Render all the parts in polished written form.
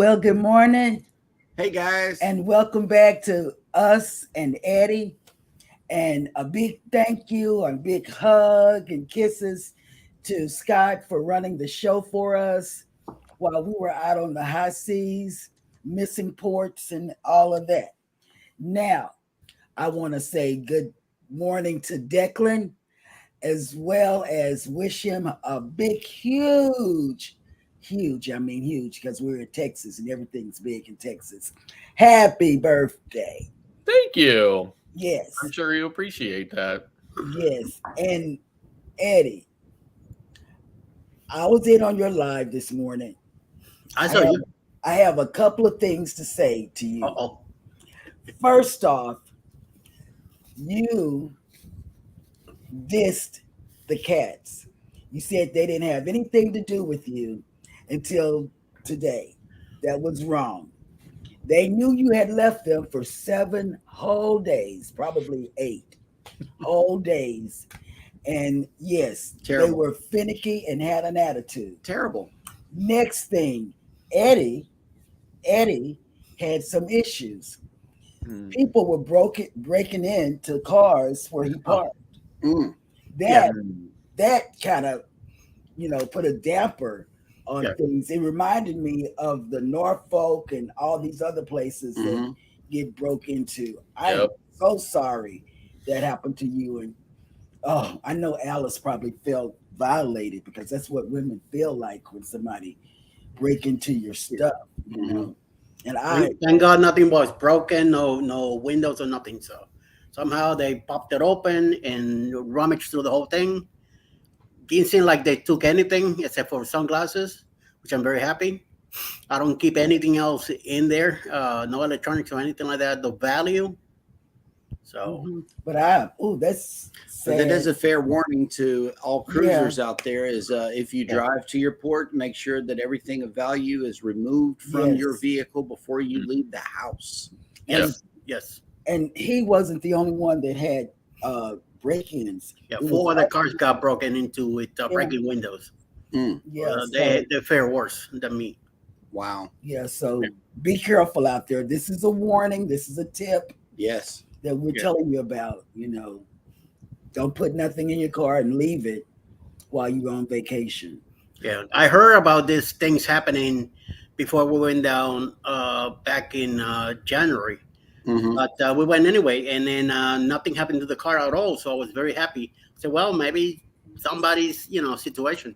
Well, good morning Hey guys. and welcome back to us and Eddie. And a big thank you and big hug and kisses to Scott for running the show for us while we were out on the high seas, missing ports and all of that. Now, I want to say good morning to Declan as well as wish him a big, huge, because we're in Texas and everything's big in Texas. Happy birthday. Thank you. I'm Yes, sure you appreciate that. yes. And Eddie, I was in on your live this morning. I I saw have you. I have a couple of things to say to you. Uh-oh. First off, you dissed the cats. You said they didn't have anything to do with you until today. That was wrong. They knew you had left them for 7 whole days, probably 8 whole days. And yes, they Terrible. were finicky and had an attitude. Terrible. Next thing, Eddie, Eddie had some issues. Mm. People were breaking into cars where he Oh. parked. Mm. That Mm. that kind of put a damper on Yeah. things. It reminded me of the Norfolk and all these other places that Mhm. get broke into. I am Yep. so sorry that happened to you. And oh, I know Alice probably felt violated because that's what women feel like when somebody break into your stuff, Mhm. And I, Thank God nothing was broken, no windows or nothing. So somehow they popped it open and rummaged through the whole thing. Didn't seem like they took anything except for sunglasses, which I'm very happy. I don't keep anything else in there, no electronics or anything like that. The value. So but I, oh, that's But that is sad. a fair warning to all Yeah, cruisers out there is if you yeah, drive to your port, make sure that everything of value is removed from your yes. vehicle before you Mm. leave the house. Yep. And yes, yes, and he wasn't the only one that had break-ins. yeah. It was 4 other cars got broken into with yeah, breaking windows. Mm. yeah. They So they fare worse than me. Wow. yeah, so be careful out there. This is a warning. This is a tip Yes. that we're Yeah. telling you about. Don't put nothing in your car and leave it while you're on vacation. Yeah, I heard about these things happening before we went down back in January, Hmm. but we went anyway, and then nothing happened to the car at all. So I was very happy. I said, "Well, maybe somebody's situation."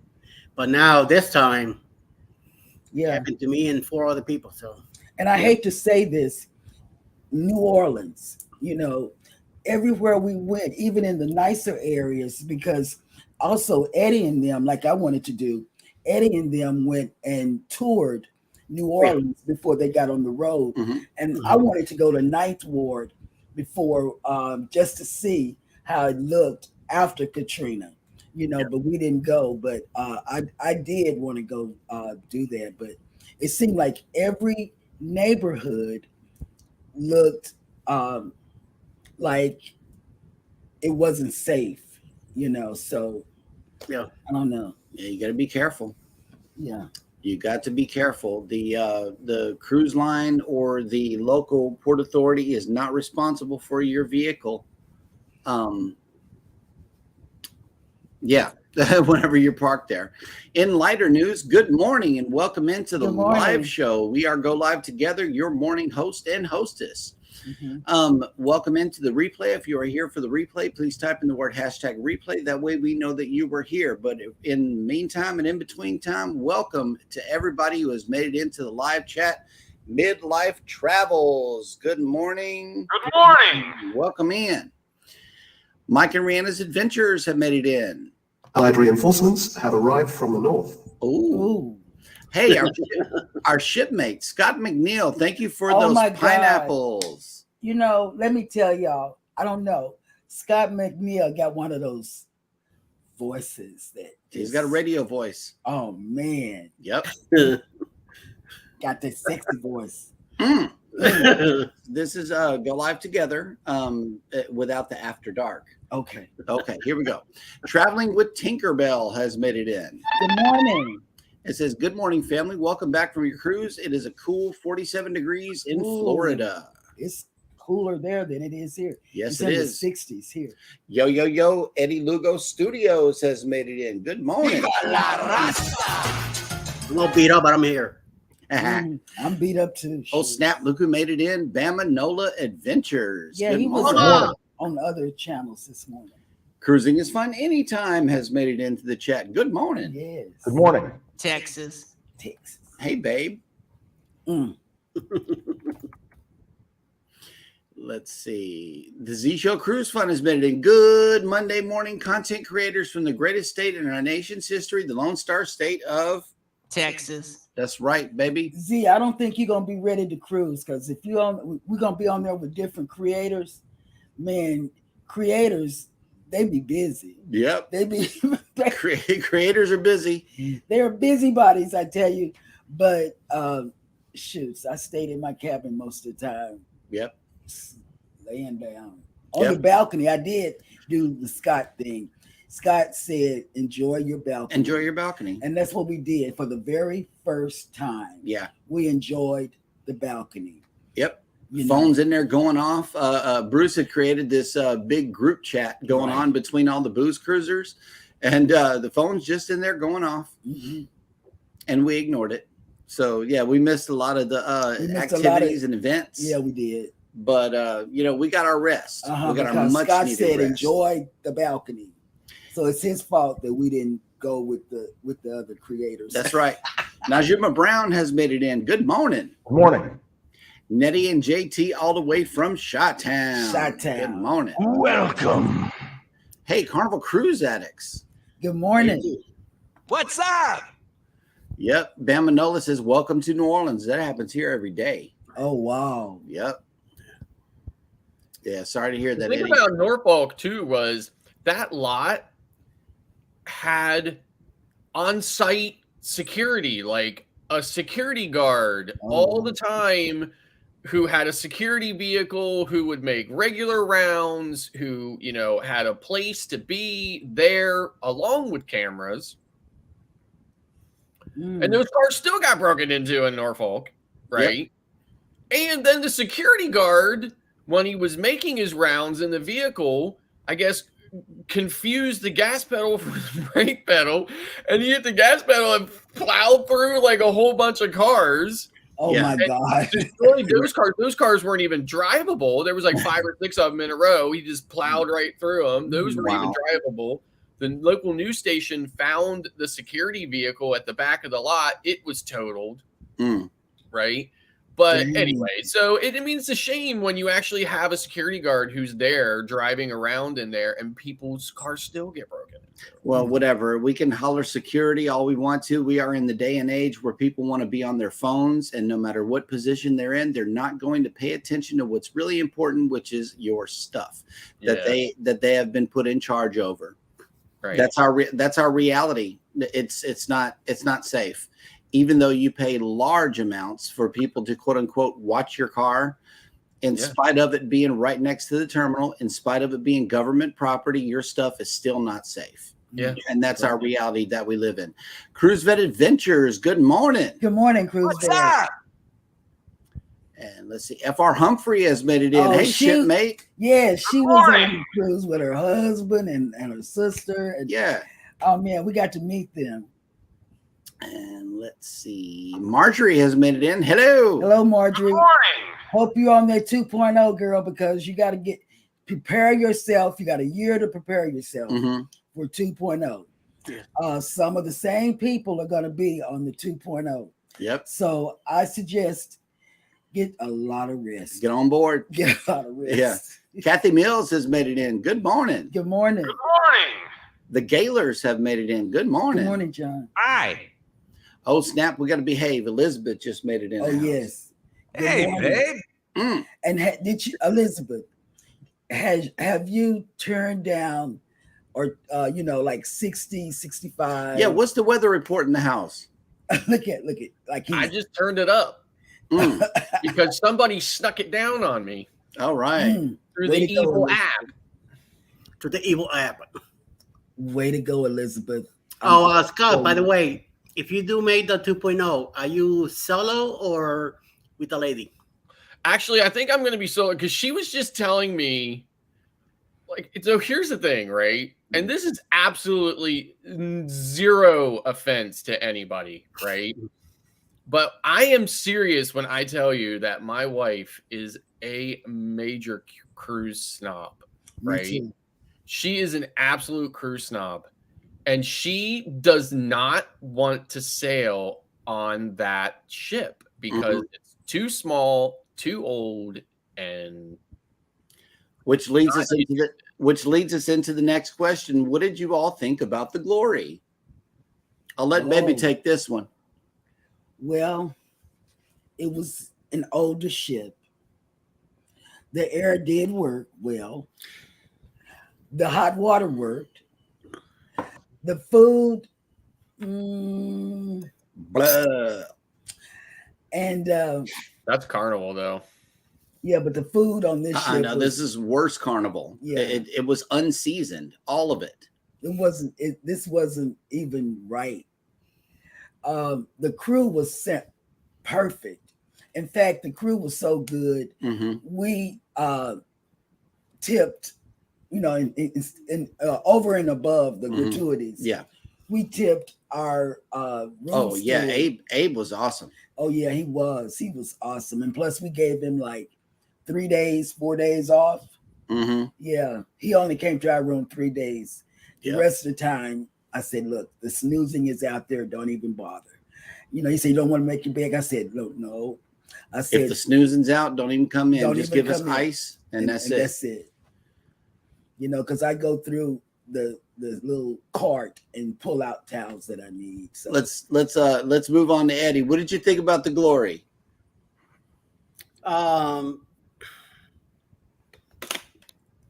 But now this time it Yeah, happened to me and 4 other people. So and I Yeah. hate to say this, New Orleans. Everywhere we went, even in the nicer areas, because also Eddie and them, like I wanted to do, Eddie and them went and toured New yeah, Orleans before they got on the road. Hmm. And I mhm. wanted to go to Ninth Ward before just to see how it looked after Katrina, Yeah, but we didn't go. But I did want to go do that. But it seemed like every neighborhood looked like it wasn't safe. So yeah. I don't know. Yeah, you got to be careful. Yeah. You got to be careful. The cruise line or the local port authority is not responsible for your vehicle. Um, yeah, whenever you're parked there. In lighter news, good morning and welcome into the Good live morning. show. We are Go Live Together, your morning host and hostess. Mhm. Welcome into the replay. If you are here for the replay, please type in the word #replay. That way we know that you were here. But in the meantime and in between time, welcome to everybody who has made it into the live chat. Midlife Travels. Good morning. Good morning. Welcome in. Mike and Rihanna's Adventures have made it in. Allied reinforcements have arrived from the north. Oh, Ooh. hey, our shipmate, Scott McNeil. Thank you for Oh those my God. pineapples. Let me tell y'all, I don't know. Scott McNeil got one of those voices that He's got a radio voice. oh man, Yep. got that sexy voice. Mm. Mm, This is Go Live Together without the After Dark. okay. Okay, here we go. Traveling with Tinkerbell has made it in. Good morning. It says, "Good morning, family. Welcome back from your cruise. It is a cool 47 degrees in Ooh. Florida." It's cooler there than it is here. Yes, it's it in is. the 60s here. Yo, yo, yo. Eddie Lugo Studios has made it in. Good morning. I'm all beat up, but I'm here. I'm beat up too. Oh, shoot. snap. Look who made it in. Bama Nola Adventures. Yeah, Good he was morning. on other channels this morning. Cruising is Fun Anytime has made it into the chat. Good morning. Yes. Good morning. Texas. Texas. Hey, babe. Mm. Let's see. The Z Show Cruise Fun has made it in. Good Monday morning, content creators from the greatest state in our nation's history, the Lone Star State of Texas. That's right, baby. Z, I don't think you're gonna be ready to cruise because if you on, we're gonna be on there with different creators. Man, creators, they be busy. Yep. They be Creators are busy. they're busybodies, I tell you. But shoots, I stayed in my cabin most of the time, Yep. laying down on the balcony. I did do the Scott thing. Scott said, "Enjoy your balcony." Enjoy your balcony. And that's what we did for the very first time. Yeah. We enjoyed the balcony. Yep. You know? Phones in there going off. Bruce had created this big group chat going on between all the booze cruisers, and the phone's just in there going off, and we ignored it. So yeah, we missed a lot of the activities and events. Yeah, we did. But we got our rest. We got our much Scott needed said, rest. "Enjoy the balcony." So it's his fault that we didn't go with the other creators. That's right. Najima Brown has made it in. Good morning. Good morning. Nettie and JT all the way from Chi-Town. Chi-Town. Good morning. Welcome. Hey, Carnival Cruise Addicts. Good morning. What's up? Yep. Bam Manola says, "Welcome to New Orleans." That happens here every day. Oh wow. Yep. Yeah, sorry to hear that. The thing Eddie. about Norfolk too was that lot had on-site security, like a security guard all the time, who had a security vehicle, who would make regular rounds, who had a place to be there along with cameras. And those cars still got broken into in Norfolk, right? Yep. And then the security guard, when he was making his rounds in the vehicle, I guess confused the gas pedal for the brake pedal, and he hit the gas pedal and plowed through like a whole bunch of cars. Oh my God. Destroyed those cars. Those cars weren't even drivable. There was like 5 or 6 of them in a row. He just plowed right through them. Those weren't even drivable. The local news station found the security vehicle at the back of the lot. It was totaled, right? But anyway, so it's a shame when you actually have a security guard who's there driving around in there and people's cars still get broken into. Well, whatever. We can holler security all we want to. We are in the day and age where people want to be on their phones, and no matter what position they're in, they're not going to pay attention to what's really important, which is your stuff that they have been put in charge over. Right. That's our reality. It's not safe. Even though you pay large amounts for people to quote unquote watch your car, in spite of it being right next to the terminal, in spite of it being government property, your stuff is still not safe. Yeah. And that's our reality that we live in. Cruise Vet Adventures, good morning. Good morning, Cruise What's Vet. up? And let's see, FR Humphrey has made it in. Hey, shipmate. Yeah, she was on the cruise with her husband and her sister. And, oh man, we got to meet them. And let's see, Marjorie has made it in. Hello, Marjorie. Good morning. Hope you're on that 2.0, girl, because you got to prepare yourself. You got a year to prepare yourself for 2.0. Some of the same people are going to be on the 2.0. Yep. So I suggest get a lot of rest. Get on board. Get a lot of rest. Yeah. Kathy Mills has made it in. Good morning. Good morning. Good morning. The Gaylors have made it in. Good morning. Good morning, John. Hi. Oh, snap. We got to behave. Elizabeth just made it in. Oh, yes. Good Hey, morning. babe. And did you, Elizabeth, have you turned down or, like 60, 65? Yeah. What's the weather report in the house? look at, like I just turned it up because somebody snuck it down on me. All right. Through the evil app. To the evil app. Way to go, Elizabeth. Oh, Scott, by the way, if you do make the 2.0, are you solo or with a lady? Actually, I think I'm going to be solo because she was just telling me, like, so here's the thing, right? And this is absolutely zero offense to anybody, right? But I am serious when I tell you that my wife is a major cruise snob, Me right? too. She is an absolute cruise snob, and she does not want to sail on that ship because it's too small, too old, and Which leads not us into the next question. What did you all think about the Glory? I'll let Baby Oh. take this one. Well, it was an older ship. The air did work well. The hot water worked. The food, Blah. and that's Carnival though. yeah, but the food on this I ship know this is worse Carnival. Yeah. It was unseasoned, all of it. This wasn't even right. The crew was sent perfect. In fact, the crew was so good. We tipped, in over and above the gratuities. Yeah. We tipped our room steward. Abe was awesome. Oh yeah, he was awesome. And plus we gave him like 4 days off. Yeah, he only came to our room 3 days. The rest of the time I said, look, the snoozing is out there, don't even bother. He said, you don't want to make your bed. I said, no. I said, if the snoozing's out, don't even come in. Just give us ice, and that's it. That's it. Because I go through the little cart and pull out towels that I need. So let's move on to Eddie. What did you think about the Glory?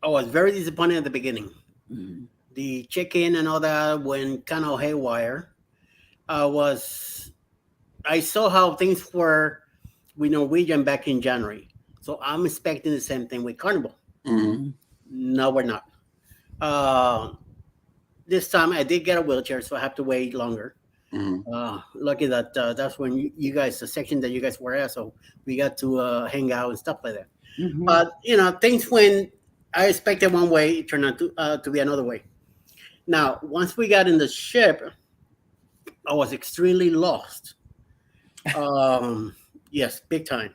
I was very disappointed at the beginning. The check-in and all that went kind of haywire. I saw how things were with Norwegian back in January. So I'm expecting the same thing with Carnival. No, we're not. This time I did get a wheelchair, so I have to wait longer. Lucky that that's when you guys, the section that you guys were at, so we got to hang out and stuff like that. But things went. I expected one way, it turned out to be another way. Now, once we got in the ship, I was extremely lost. Yes, big time.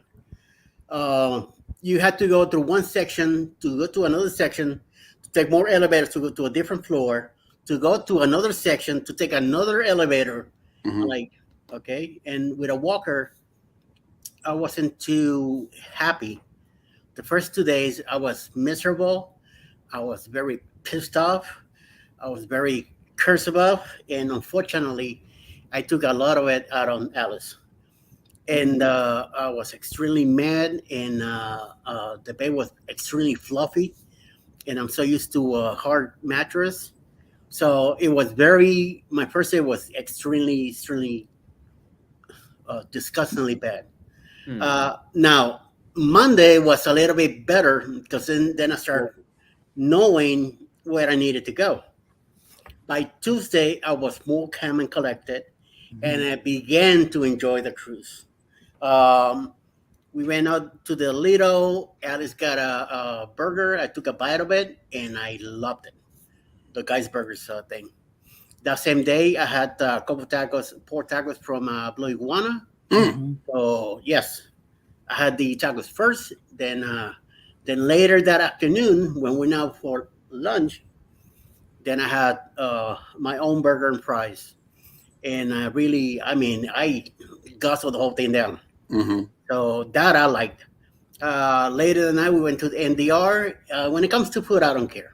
You had to go through one section to go to another section, to take more elevators to go to a different floor, to go to another section to take another elevator. Like, okay. And with a walker, I wasn't too happy. The first 2 days, I was miserable. I was very pissed off. I was very cursed about. And unfortunately, I took a lot of it out on Alice. And I was extremely mad. And the bed was extremely fluffy. And I'm so used to a hard mattress. So it was my first day was extremely disgustingly bad. Now, Monday was a little bit better because then I started knowing where I needed to go. By Tuesday, I was more calm and collected, and I began to enjoy the cruise. We went out to the Lido. Alice got a burger. I took a bite of it, and I loved it. The Guys Burgers thing. That same day, I had a couple tacos, pork tacos from Blue Iguana. So yes, I had the tacos first. Then later that afternoon, when we went out for lunch, then I had my own burger and fries. And I guzzled the whole thing down. So that I liked. Later that night, we went to the NDR. When it comes to food, I don't care.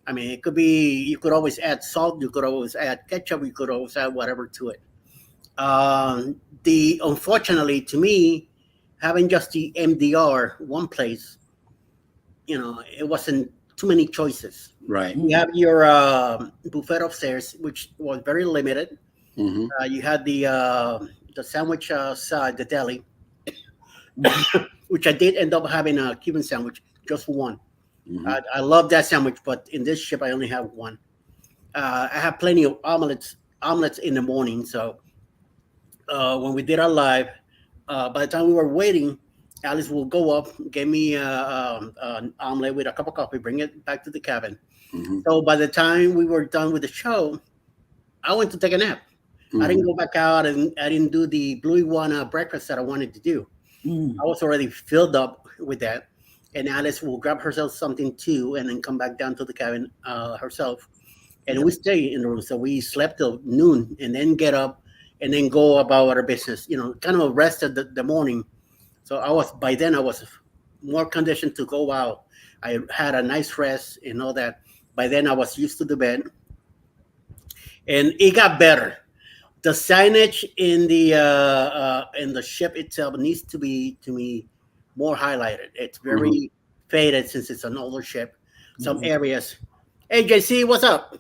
I mean, it could be, you could always add salt, you could always add ketchup, you could always add whatever to it. Unfortunately, to me, having just the MDR one place, it wasn't too many choices. Right. You have your buffet upstairs, which was very limited. You had the sandwich side, the deli, which I did end up having a Cuban sandwich, just one. I love that sandwich, but in this ship, I only have one. I have plenty of omelets in the morning, so when we did our live, by the time we were waiting, Alice will go up, get me an omelet with a cup of coffee, bring it back to the cabin. Mhm. So by the time we were done with the show, I went to take a nap. I didn't go back out, and I didn't do the Blue Iguana breakfast that I wanted to do. I was already filled up with that. And Alice will grab herself something too, and then come back down to the cabin herself. And we stay in the room. So we slept till noon, and then get up, and then go about our business. Kind of rested the morning. So by then I was more conditioned to go out. I had a nice rest and all that. By then I was used to the bed, and it got better. The signage in the ship itself needs to be, to me, more highlighted. It's very faded since it's an older ship. Some areas, hey JC, what's up?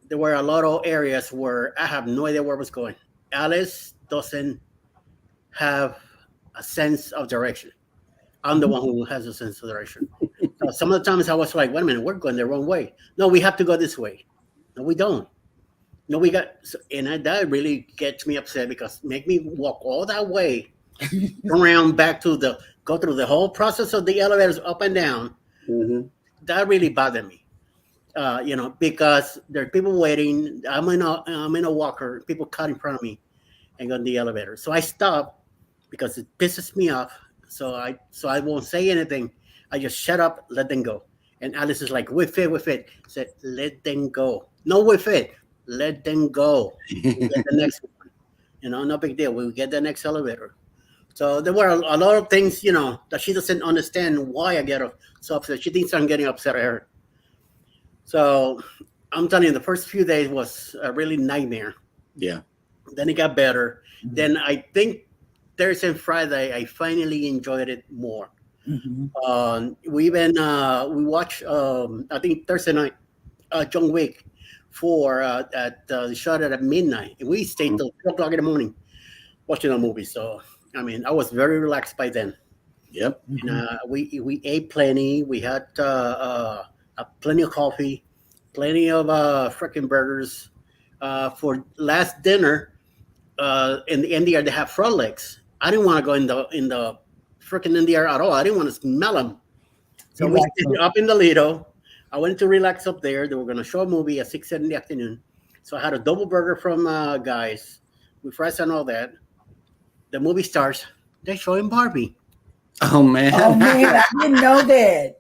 There were a lot of areas where I have no idea where I was going. Alice doesn't have a sense of direction. I'm the one who has a sense of direction. So some of the times I was like, wait a minute, we're going the wrong way. No, we have to go this way. No, we don't. No, that really gets me upset, because make me walk all that way around back to go through the whole process of the elevators up and down. That really bothered me. Because there are people waiting. I'm in a walker. People cut in front of me and go in the elevator. So I stop because it pisses me off. So I won't say anything. I just shut up, let them go. And Alice is like, with it. I said, let them go. No, with it. Let them go. We'll get the next one. No big deal. We'll get the next elevator. So there were a lot of things, that she doesn't understand why I get so upset. She thinks I'm getting upset at her. So I'm telling you, the first few days was a really nightmare. Yeah. Then it got better. Then I think Thursday and Friday, I finally enjoyed it more. We watched, I think Thursday night, John Wick at the shot at midnight. And we stayed till 2 o'clock in the morning watching a movie. So, I was very relaxed by then. Yep. And, we ate plenty. We had plenty of coffee, plenty of freaking burgers. For last dinner, in the NDR, they have frog legs. I didn't want to go in the freaking NDR at all. I didn't want to smell them. So we stayed up in the Lido. I went to relax up there. They were going to show a movie at 6 in the afternoon. So I had a double burger from Guys with fries and all that. The movie starts. They're showing Barbie. Oh, man. I didn't know that.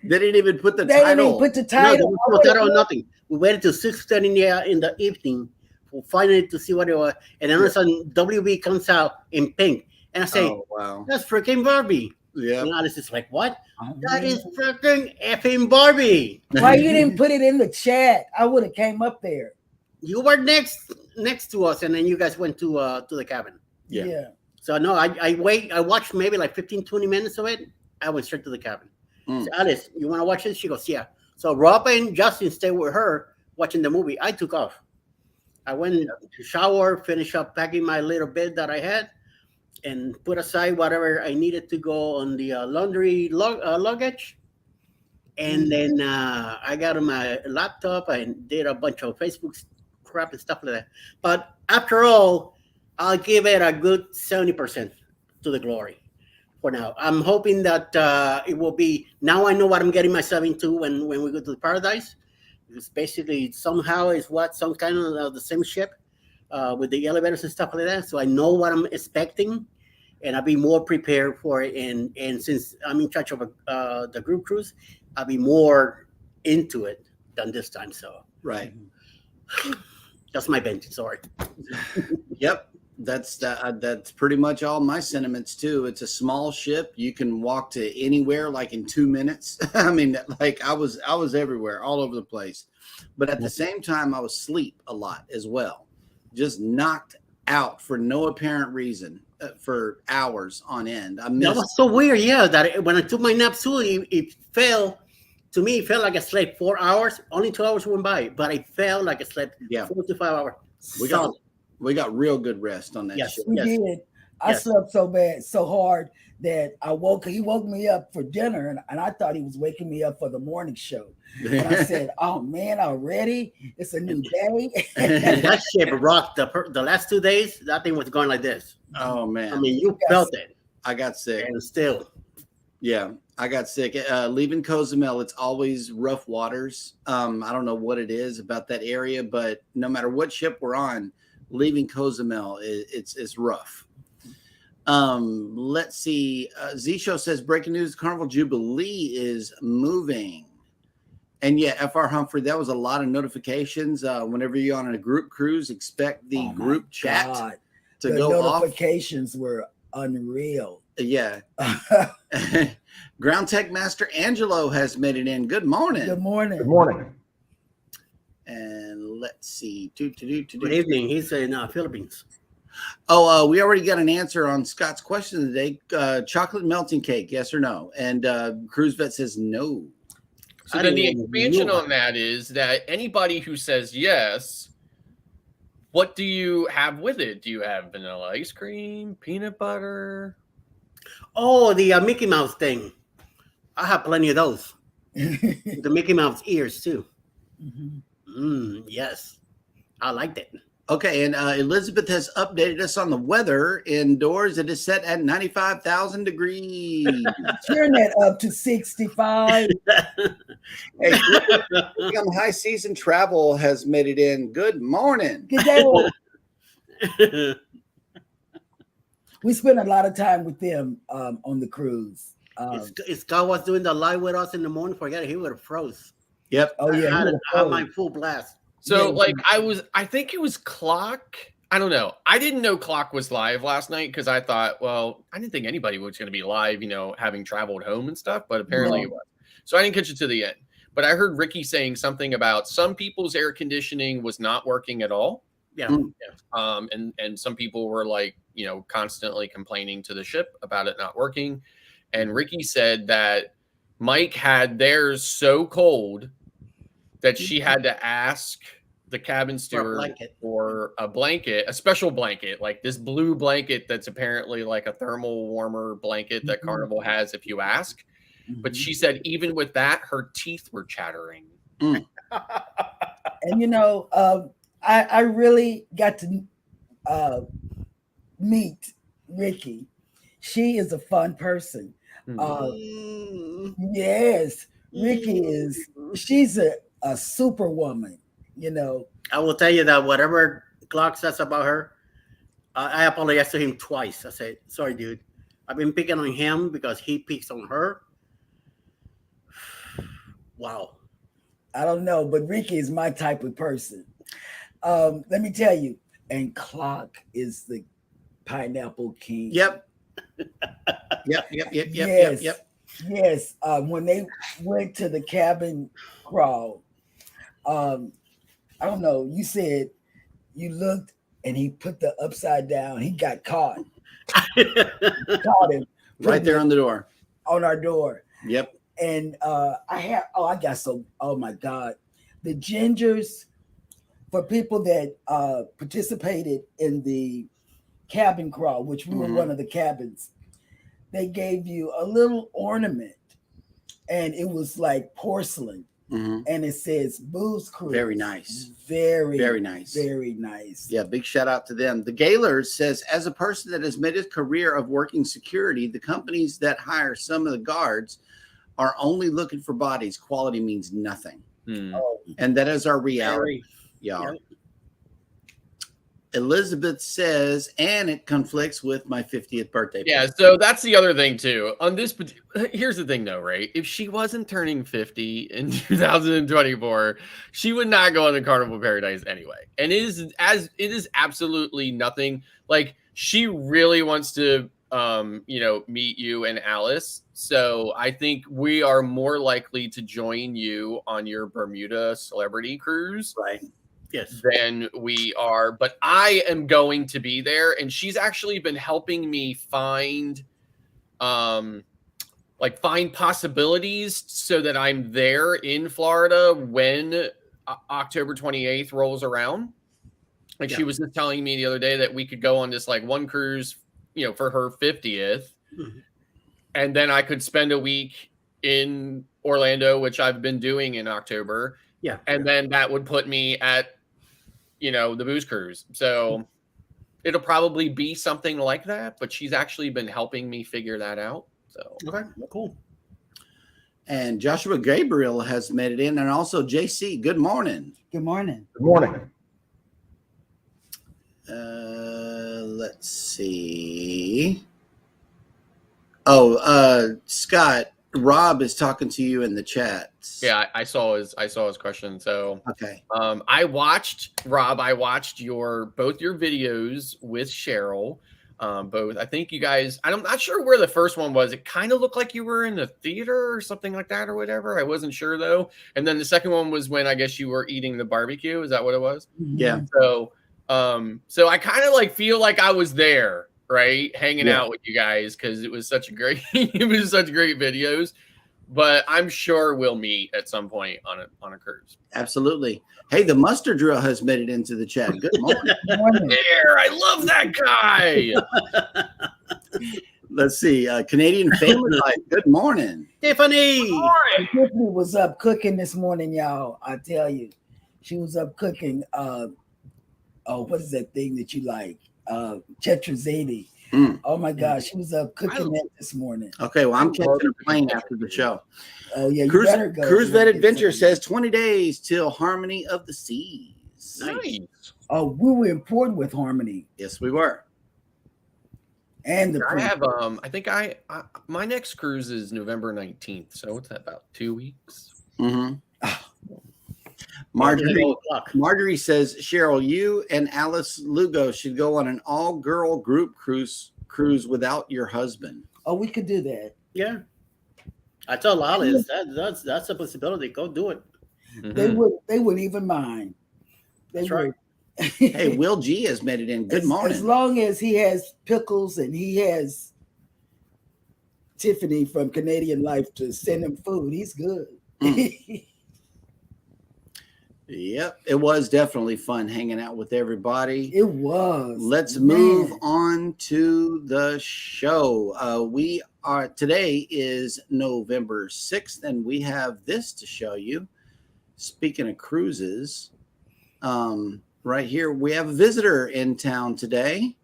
They didn't even put the They title. didn't even put the title. No title or nothing. We waited till 6:30 in the evening for finally to see what it was. And then all of a sudden, WB comes out in pink. And I say, oh, wow. That's freaking Barbie. Yeah. And Alice is like, what? That is freaking effing Barbie. Why you didn't put it in the chat? I would have came up there. You were next to us, and then you guys went to the cabin. Yeah. So no, I watched maybe like 15, 20 minutes of it. I went straight to the cabin. So, Alice, you want to watch it? She goes, yeah. So Rob and Justin stayed with her watching the movie. I took off. I went to shower, finish up packing my little bed that I had, and put aside whatever I needed to go on the laundry luggage. And then I got on my laptop and did a bunch of Facebook crap and stuff like that. But after all, I'll give it a good 70% to the glory for now. I'm hoping that it will be, now I know what I'm getting myself into when we go to the Paradise. It's basically somehow is some kind of the same ship with the elevators and stuff like that. So I know what I'm expecting, and I'll be more prepared for it. And since I'm in charge of the group cruise, I'll be more into it than this time. So right. That's my bench. Sorry. Yep. That's pretty much all my sentiments too. It's a small ship. You can walk to anywhere like in 2 minutes. I mean, like I was everywhere, all over the place. But at the same time, I was asleep a lot as well. Just knocked out for no apparent reason for hours on end. That was so weird. Yeah, that when I took my nap too, it felt like I slept 4 hours. Only 2 hours went by, but I felt like I slept 4 to 5 hours. We got real good rest on that ship. We did. I slept so bad, so hard that he woke me up for dinner, and I thought he was waking me up for the morning show. And I said, "Oh man, already? It's a new day." And that ship rocked the last 2 days. That thing was going like this. Oh man, I mean, you felt it, I got sick. and still. Yeah, I got sick. Leaving Cozumel, it's always rough waters. I don't know what it is about that area, but no matter what ship we're on, leaving Cozumel, it's rough. Let's see. Z-Show says, breaking news, Carnival Jubilee is moving. And yeah, FR Humphrey, that was a lot of notifications. Whenever you're on a group cruise, expect the group chat to go off. The notifications were unreal. Yeah. Ground Tech Master Angelo has made it in. Good morning. Good morning. Good morning. And let's see. Good evening. He's in Philippines. Oh, we already got an answer on Scott's question today. Chocolate melting cake, yes or no? And Cruise Vet says no. So then the expansion on that is that anybody who says yes, what do you have with it? Do you have vanilla ice cream, peanut butter? Oh, the Mickey Mouse thing. I have plenty of those. The Mickey Mouse ears too. Yes, I liked it. Okay, and Elizabeth has updated us on the weather indoors. It is set at 95,000 degrees. Turn that up to 65. Hey, on High Season Travel has made it in. Good morning. Good day. We spent a lot of time with them on the cruise. If Scott was doing the live with us in the morning, forget it, he would have froze. Yep. Oh yeah, I had my full blast. So I think it was Clock. I don't know. I didn't know Clock was live last night because I thought, well, I didn't think anybody was going to be live, having traveled home and stuff, but apparently it was. So I didn't catch it to the end. But I heard Ricky saying something about some people's air conditioning was not working at all. Yeah. And some people were constantly complaining to the ship about it not working. And Ricky said that Mike had theirs so cold that she had to ask the cabin steward for a blanket, a special blanket, like this blue blanket that's apparently like a thermal warmer blanket that Carnival has if you ask. But she said even with that, her teeth were chattering. And I really got to meet Ricky. She is a fun person. Yes, Ricky she's a superwoman, I will tell you that whatever Clark says about her, I apologized to him twice. I said, sorry, dude. I've been picking on him because he picks on her. Wow. I don't know, but Ricky is my type of person. Let me tell you, and Clark is the pineapple king. Yep. Yes. When they went to the cabin crawl, I don't know. You said you looked and he put the upside down. He got caught. Caught him right there on the door. On our door. Yep. And oh my God. The gingers, for people that participated in the cabin crawl, which we were one of the cabins, they gave you a little ornament and it was like porcelain. And it says Booze Cruise. Very nice. Very nice. Very nice. Yeah, big shout out to them. The Gaylors says, as a person that has made a career of working security, the companies that hire some of the guards are only looking for bodies. Quality means nothing. And that is our reality. Yeah. Elizabeth says, and it conflicts with my 50th birthday. Yeah, so that's the other thing too. On this, here's the thing though, right? If she wasn't turning 50 in 2024, she would not go on the Carnival Paradise anyway. And it is absolutely nothing. Like, she really wants to meet you and Alice. So I think we are more likely to join you on your Bermuda celebrity cruise. Right. Yes. Than we are, but I am going to be there, and she's actually been helping me find possibilities so that I'm there in Florida when October 28th rolls around. Like, she was just telling me the other day that we could go on this one cruise, for her 50th. and then I could spend a week in Orlando, which I've been doing in October. Yeah. And then that would put me at, the booze cruise. So it'll probably be something like that, but she's actually been helping me figure that out. So Okay, cool. And Joshua Gabriel has made it in, and also JC. Good morning. Good morning. Good morning. Let's see. Oh, Scott, Rob is talking to you in the chat. yeah, I saw his question. So Okay. I watched both your videos with Cheryl. Both. I think you guys, I'm not sure where the first one was. It kind of looked like you were in the theater or something like that or whatever. I wasn't sure though. And then the second one was when I guess you were eating the barbecue. Is that what it was? Yeah. So I kind of like feel like I was there, right? Hanging Yeah. out with you guys because it was such great videos. But I'm sure we'll meet at some point on a cruise. Absolutely. Hey, the mustard drill has made it into the chat. Good morning. Good morning. There, I love that guy. Let's see. Canadian Family Life. Good morning. Tiffany. Tiffany was up cooking this morning, y'all. I tell you, she was up cooking. What is that thing that you like? Tetrazzini. Mm. Oh my gosh, she was up cooking that this morning. Okay, well, I'm catching a plane after the show. Oh yeah, you Cruise, better go. Cruise You Vet better get Adventure some. says 20 days till Harmony of the Seas. Nice. Oh, we were important with Harmony Yes, we were. and the. I have I think I my next cruise is November 19th. So what's that, about 2 weeks? Mm-hmm. Ah. Marjorie says, Cheryl, you and Alice Lugo should go on an all-girl group cruise without your husband. Oh, we could do that. Yeah. I told Alice that's a possibility. Go do it. They wouldn't even mind. That's right. Hey, Will G has made it in. Good morning. As long as he has pickles and he has Tiffany from Canadian Life to send him food, he's good. Yep, it was definitely fun hanging out with everybody. It was. Let's Man. move on to the show. Today is November 6th, and we have this to show you. Speaking of cruises, right here, we have a visitor in town today,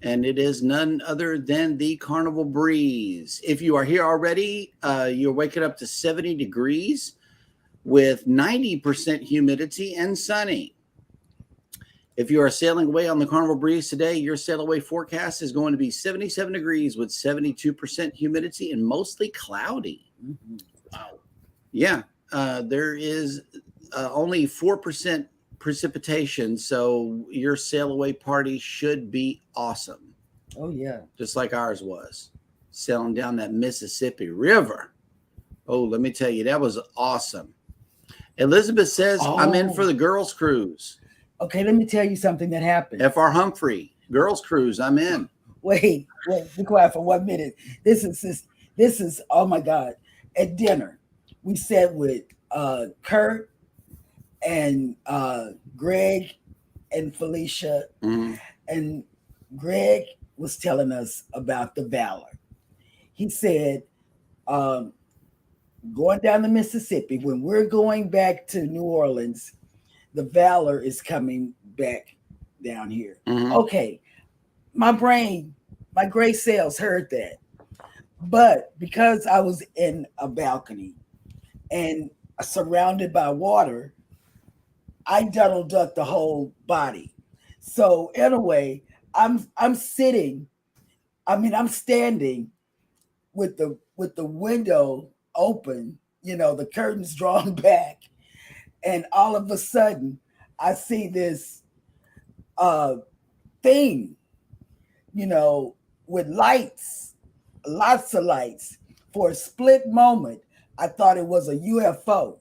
and it is none other than the Carnival Breeze. If you are here already, you're waking up to 70 degrees with 90% humidity and sunny. If you are sailing away on the Carnival Breeze today, your sail away forecast is going to be 77 degrees with 72% humidity and mostly cloudy. Mhm. Wow. Yeah, there is only 4% precipitation, so your sail away party should be awesome, Oh yeah. just like ours was, sailing down that Mississippi River. Oh, let me tell you, that was awesome. Elizabeth says, I'm in for the girls' cruise. Okay, let me tell you something that happened. F.R. Humphrey, girls' cruise, I'm in. Wait, be quiet for 1 minute. This is oh my God. At dinner, we sat with Kurt and Greg and Felicia, Mhm. and Greg was telling us about the Valor. He said, going down the Mississippi, when we're going back to New Orleans, the Valor is coming back down here. Mhm. Okay, my brain, my gray cells heard that. But because I was in a balcony and surrounded by water, I double ducked the whole body. So in a way, I'm sitting, I'm standing with the window open, the curtains drawn back, and all of a sudden I see this thing, with lights, lots of lights. For a split moment, I thought it was a UFO.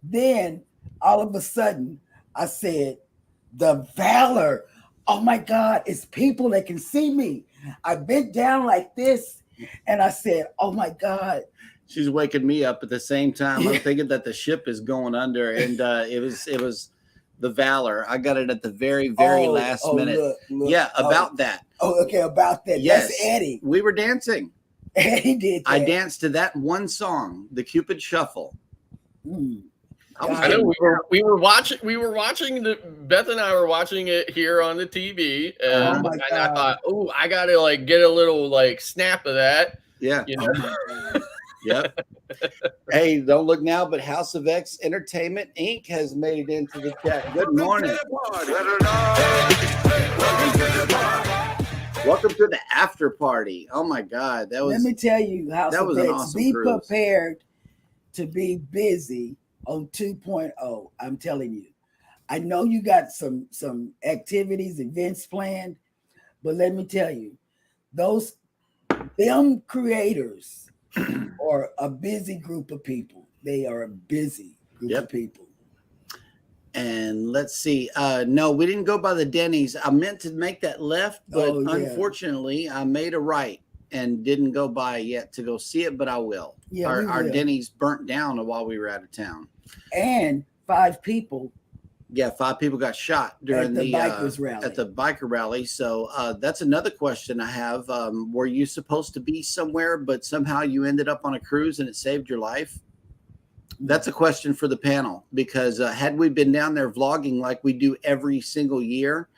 Then all of a sudden I said, the Valor. Oh my God, it's people that can see me. I bent down like this and I said, oh my God. She's waking me up at the same time. I'm thinking that the ship is going under, and it was the Valor. I got it at the very, very last minute. Look, Yeah, about that. Oh, okay, about that. Yes, That's Eddie. we were dancing. Eddie did that. I danced to that one song, the Cupid Shuffle. Mm. I know we were watching Beth and I were watching it here on the TV, and my I God. thought, oh, I gotta like get a little like snap of that. Yeah. You know? Yep. Hey, don't look now, but House of X Entertainment Inc. has made it into the chat. Good morning. Welcome to the after party. Oh my God, that was. Let me tell you, House that of was an X, awesome be cruise. prepared to be busy on 2.0. I'm telling you. I know you got some activities, events planned, but let me tell you, them creators are a busy group of people. They are a busy group of people. And let's see. No, we didn't go by the Denny's. I meant to make that left, but unfortunately, I made a right and didn't go by yet to go see it, but I will. Yeah, our Denny's burnt down while we were out of town. And 5 people. Yeah, 5 people got shot during the bikers rally. At the biker rally. So that's another question I have. Were you supposed to be somewhere, but somehow you ended up on a cruise and it saved your life? That's a question for the panel, because had we been down there vlogging like we do every single year,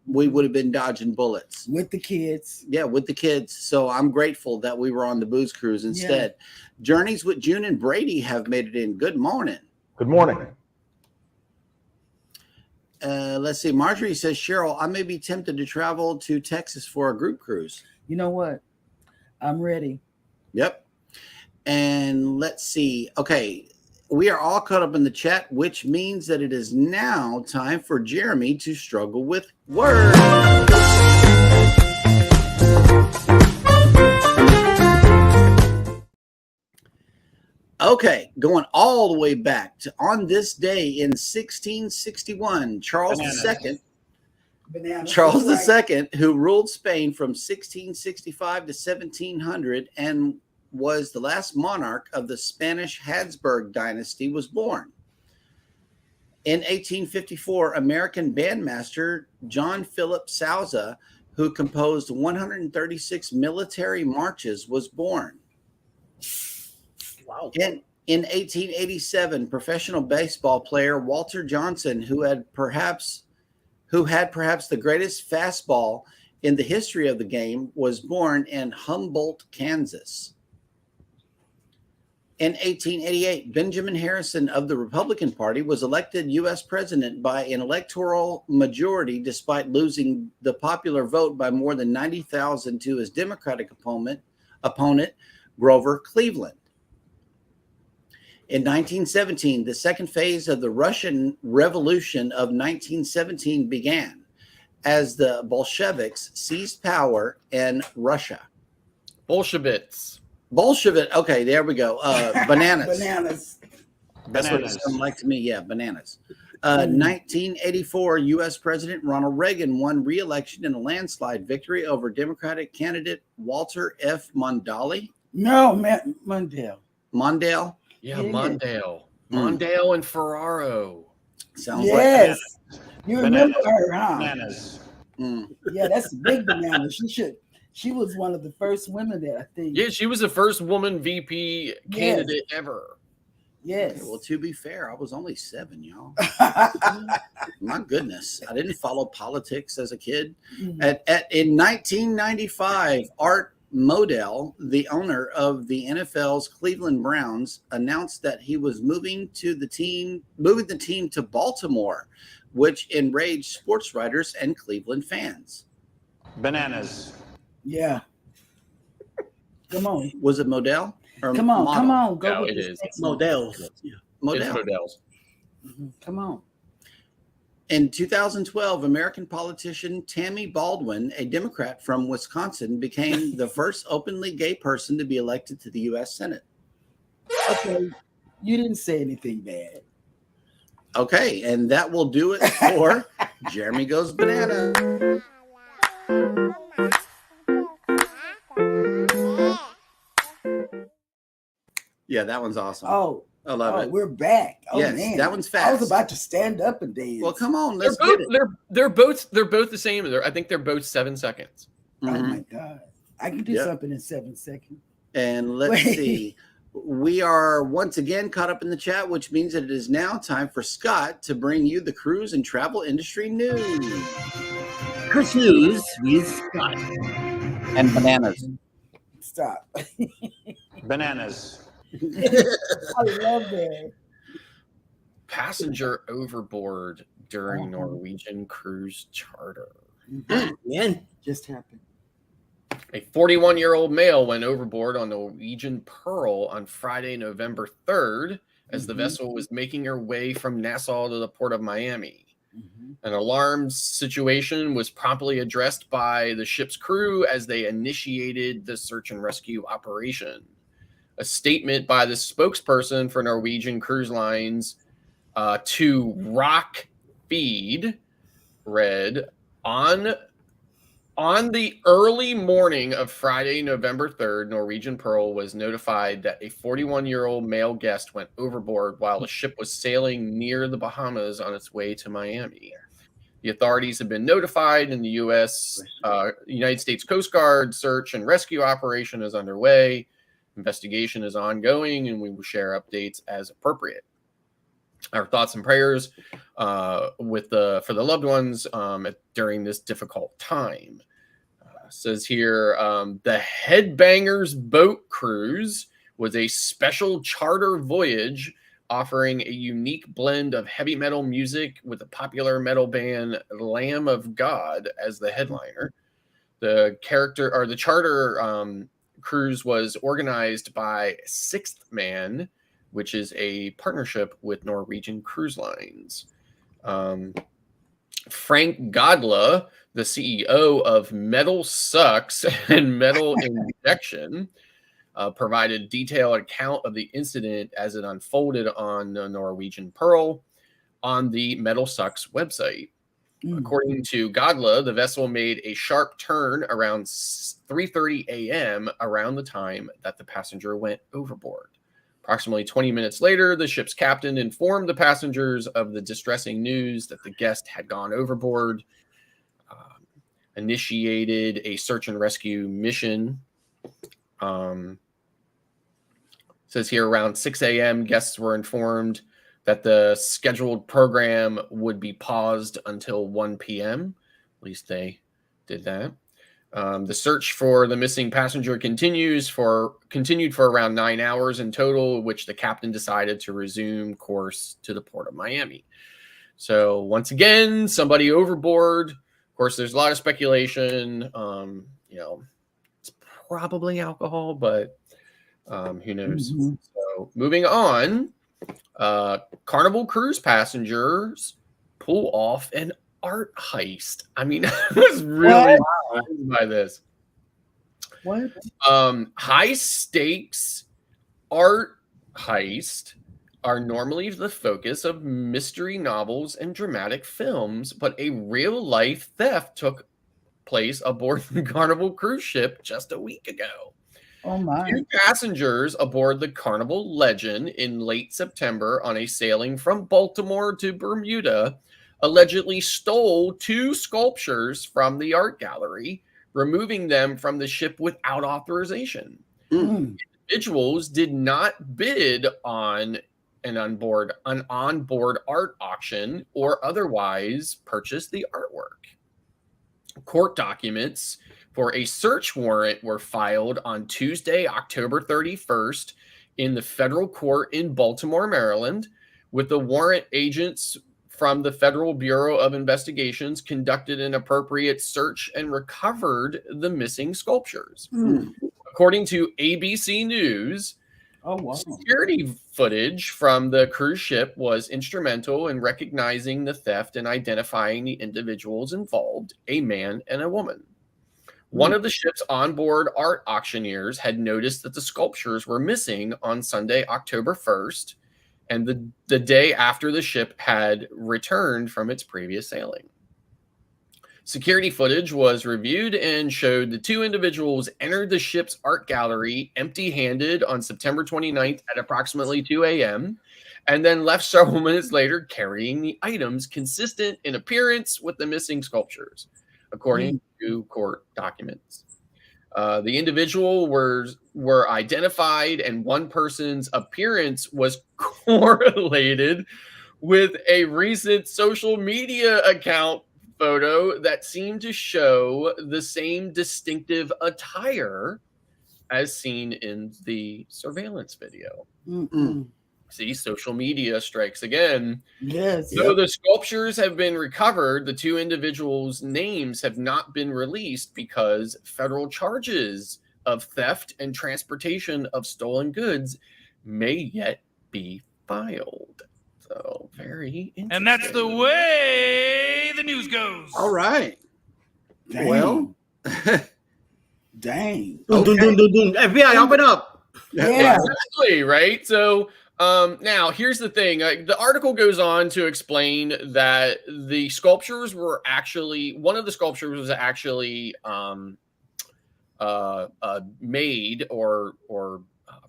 we would have been dodging bullets. With the kids. Yeah, with the kids. So I'm grateful that we were on the booze cruise instead. Yeah. Journeys with June and Brady have made it in. Good morning. Good morning. Let's see. Marjorie says, Cheryl, I may be tempted to travel to Texas for a group cruise. You know what? I'm ready. Yep. And let's see. Okay. We are all caught up in the chat, which means that it is now time for Jeremy to struggle with words. Okay, going all the way back to on this day in 1661, Charles II, who ruled Spain from 1665 to 1700 and was the last monarch of the Spanish Habsburg dynasty, was born. In 1854, American bandmaster John Philip Sousa, who composed 136 military marches, was born. Wow. In 1887, professional baseball player Walter Johnson, who had perhaps the greatest fastball in the history of the game, was born in Humboldt, Kansas. In 1888, Benjamin Harrison of the Republican Party was elected U.S. president by an electoral majority, despite losing the popular vote by more than 90,000 to his Democratic opponent, Grover Cleveland. In 1917, the second phase of the Russian Revolution of 1917 began as the Bolsheviks seized power in Russia. Bolsheviks. Okay, there we go. Bananas. Bananas. That's what it sounded like to me. Yeah, bananas. 1984, U.S. President Ronald Reagan won re-election in a landslide victory over Democratic candidate Walter F. Mondale. No, Mondale. Mondale? Yeah, Mondale. Mondale and Ferraro. Sounds yes. like You remember her, huh? Bananas. Yeah, that's a big banana. She was one of the first women that I think. Yeah, she was the first woman VP candidate ever. Yes. Okay, well, to be fair, I was only 7, y'all. My goodness. I didn't follow politics as a kid. In 1995, Art Modell, the owner of the NFL's Cleveland Browns, announced that he was moving the team to Baltimore, which enraged sports writers and Cleveland fans. Bananas. Yeah. Come on. Was it Modell? Come on. Go no, with it is. Models. Yeah. It's Modell's. Come on. In 2012, American politician Tammy Baldwin, a Democrat from Wisconsin, became the first openly gay person to be elected to the U.S. Senate. Okay. You didn't say anything bad. Okay, and that will do it for Jeremy Goes Banana. Yeah, that one's awesome. Oh, I love it. We're back. Oh, yes, man. that one's fast. I was about to stand up and dance. Well, come on, let's get it. They're both the same. I think they're both 7 seconds. Oh my God. I can do Yep. something in 7 seconds. And let's Wait. see. We are once again caught up in the chat, which means that it is now time for Scott to bring you the cruise and travel industry news. Cruise news with Scott. And bananas. Stop. Bananas. I love that. Passenger overboard during Uh-huh. Norwegian cruise charter. Man, Just happened. A 41-year-old male went overboard on Norwegian Pearl on Friday, November 3rd, as the vessel was making her way from Nassau to the port of Miami. An alarm situation was promptly addressed by the ship's crew as they initiated the search and rescue operation. A statement by the spokesperson for Norwegian Cruise Lines to Rock Feed read, on the early morning of Friday, November 3rd, Norwegian Pearl was notified that a 41-year-old male guest went overboard while the ship was sailing near the Bahamas on its way to Miami. The authorities have been notified, and the United States Coast Guard search and rescue operation is underway. Investigation is ongoing, and we will share updates as appropriate. Our thoughts and prayers for the loved ones during this difficult time. Says here, the Headbangers Boat Cruise was a special charter voyage offering a unique blend of heavy metal music with the popular metal band Lamb of God as the headliner. The charter cruise was organized by Sixth Man, which is a partnership with Norwegian Cruise Lines. Frank Godla, the CEO of Metal Sucks and Metal Injection, provided detailed account of the incident as it unfolded on the Norwegian Pearl on the Metal Sucks website. According to Godla, the vessel made a sharp turn around 3:30 a.m. around the time that the passenger went overboard. Approximately 20 minutes later, the ship's captain informed the passengers of the distressing news that the guest had gone overboard, initiated a search and rescue mission. Says here around 6 a.m., guests were informed that the scheduled program would be paused until 1 p.m. At least they did that. The search for the missing passenger continued for around 9 hours in total, which the captain decided to resume course to the port of Miami. So once again, somebody overboard. Of course, there's a lot of speculation. It's probably alcohol, but who knows? So moving on, Carnival Cruise passengers pull off an art heist. I mean, I was really surprised by this. What? High stakes art heist are normally the focus of mystery novels and dramatic films, but a real life theft took place aboard the Carnival cruise ship just a week ago. Oh my. 2 passengers aboard the Carnival Legend in late September on a sailing from Baltimore to Bermuda allegedly stole 2 sculptures from the art gallery, removing them from the ship without authorization. Individuals did not bid on an onboard art auction or otherwise purchase the artwork. Court documents for a search warrant were filed on Tuesday, October 31st in the federal court in Baltimore, Maryland, with the warrant agents from the Federal Bureau of Investigations conducted an appropriate search and recovered the missing sculptures. According to ABC News, security footage from the cruise ship was instrumental in recognizing the theft and identifying the individuals involved, a man and a woman. One of the ship's onboard art auctioneers had noticed that the sculptures were missing on Sunday, October 1st, and the day after the ship had returned from its previous sailing. Security footage was reviewed and showed the 2 individuals entered the ship's art gallery empty-handed on September 29th at approximately 2 a.m. and then left several minutes later carrying the items consistent in appearance with the missing sculptures, according to court documents. The individual were identified, and one person's appearance was correlated with a recent social media account photo that seemed to show the same distinctive attire as seen in the surveillance video. Mm-mm. See, social media strikes again. Yes. So the sculptures have been recovered. The two individuals' names have not been released because federal charges of theft and transportation of stolen goods may yet be filed. So very interesting. And that's the way the news goes. All right. Dang. Well, dang. Dun, dun, dun, dun, dun. FBI, open up. Yeah. Exactly, right? So now here's the thing. The article goes on to explain that the sculptures were actually, one of the sculptures was actually made or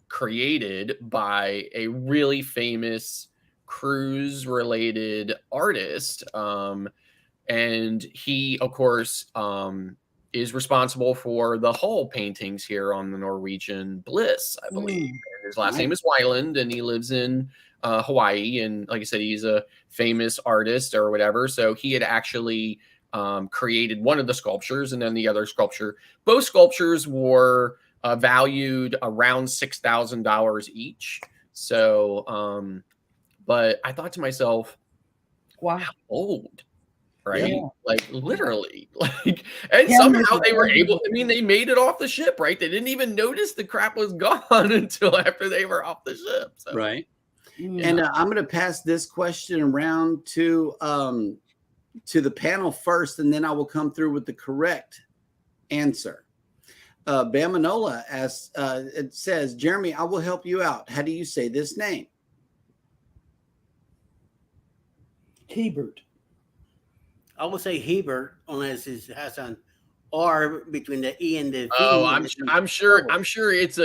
created by a really famous cruise related artist. And he, of course, is responsible for the Hull paintings here on the Norwegian Bliss, I believe. And his last name is Weiland, and he lives in Hawaii. And like I said, he's a famous artist or whatever. So he had actually created one of the sculptures, and then the other sculpture. Both sculptures were valued around $6,000 each. So, but I thought to myself, wow, how old? Right? Yeah. Like literally, like, and Yeah, somehow they were able, I mean, they made it off the ship, right? They didn't even notice the crap was gone until after they were off the ship. So. Right. Mm. And I'm going to pass this question around to the panel first, and then I will come through with the correct answer. Bamanola asks, it says, Jeremy, I will help you out. How do you say this name? Hebert. I would say Hebert, unless it has an R between the E and the V. Oh, I'm sure it's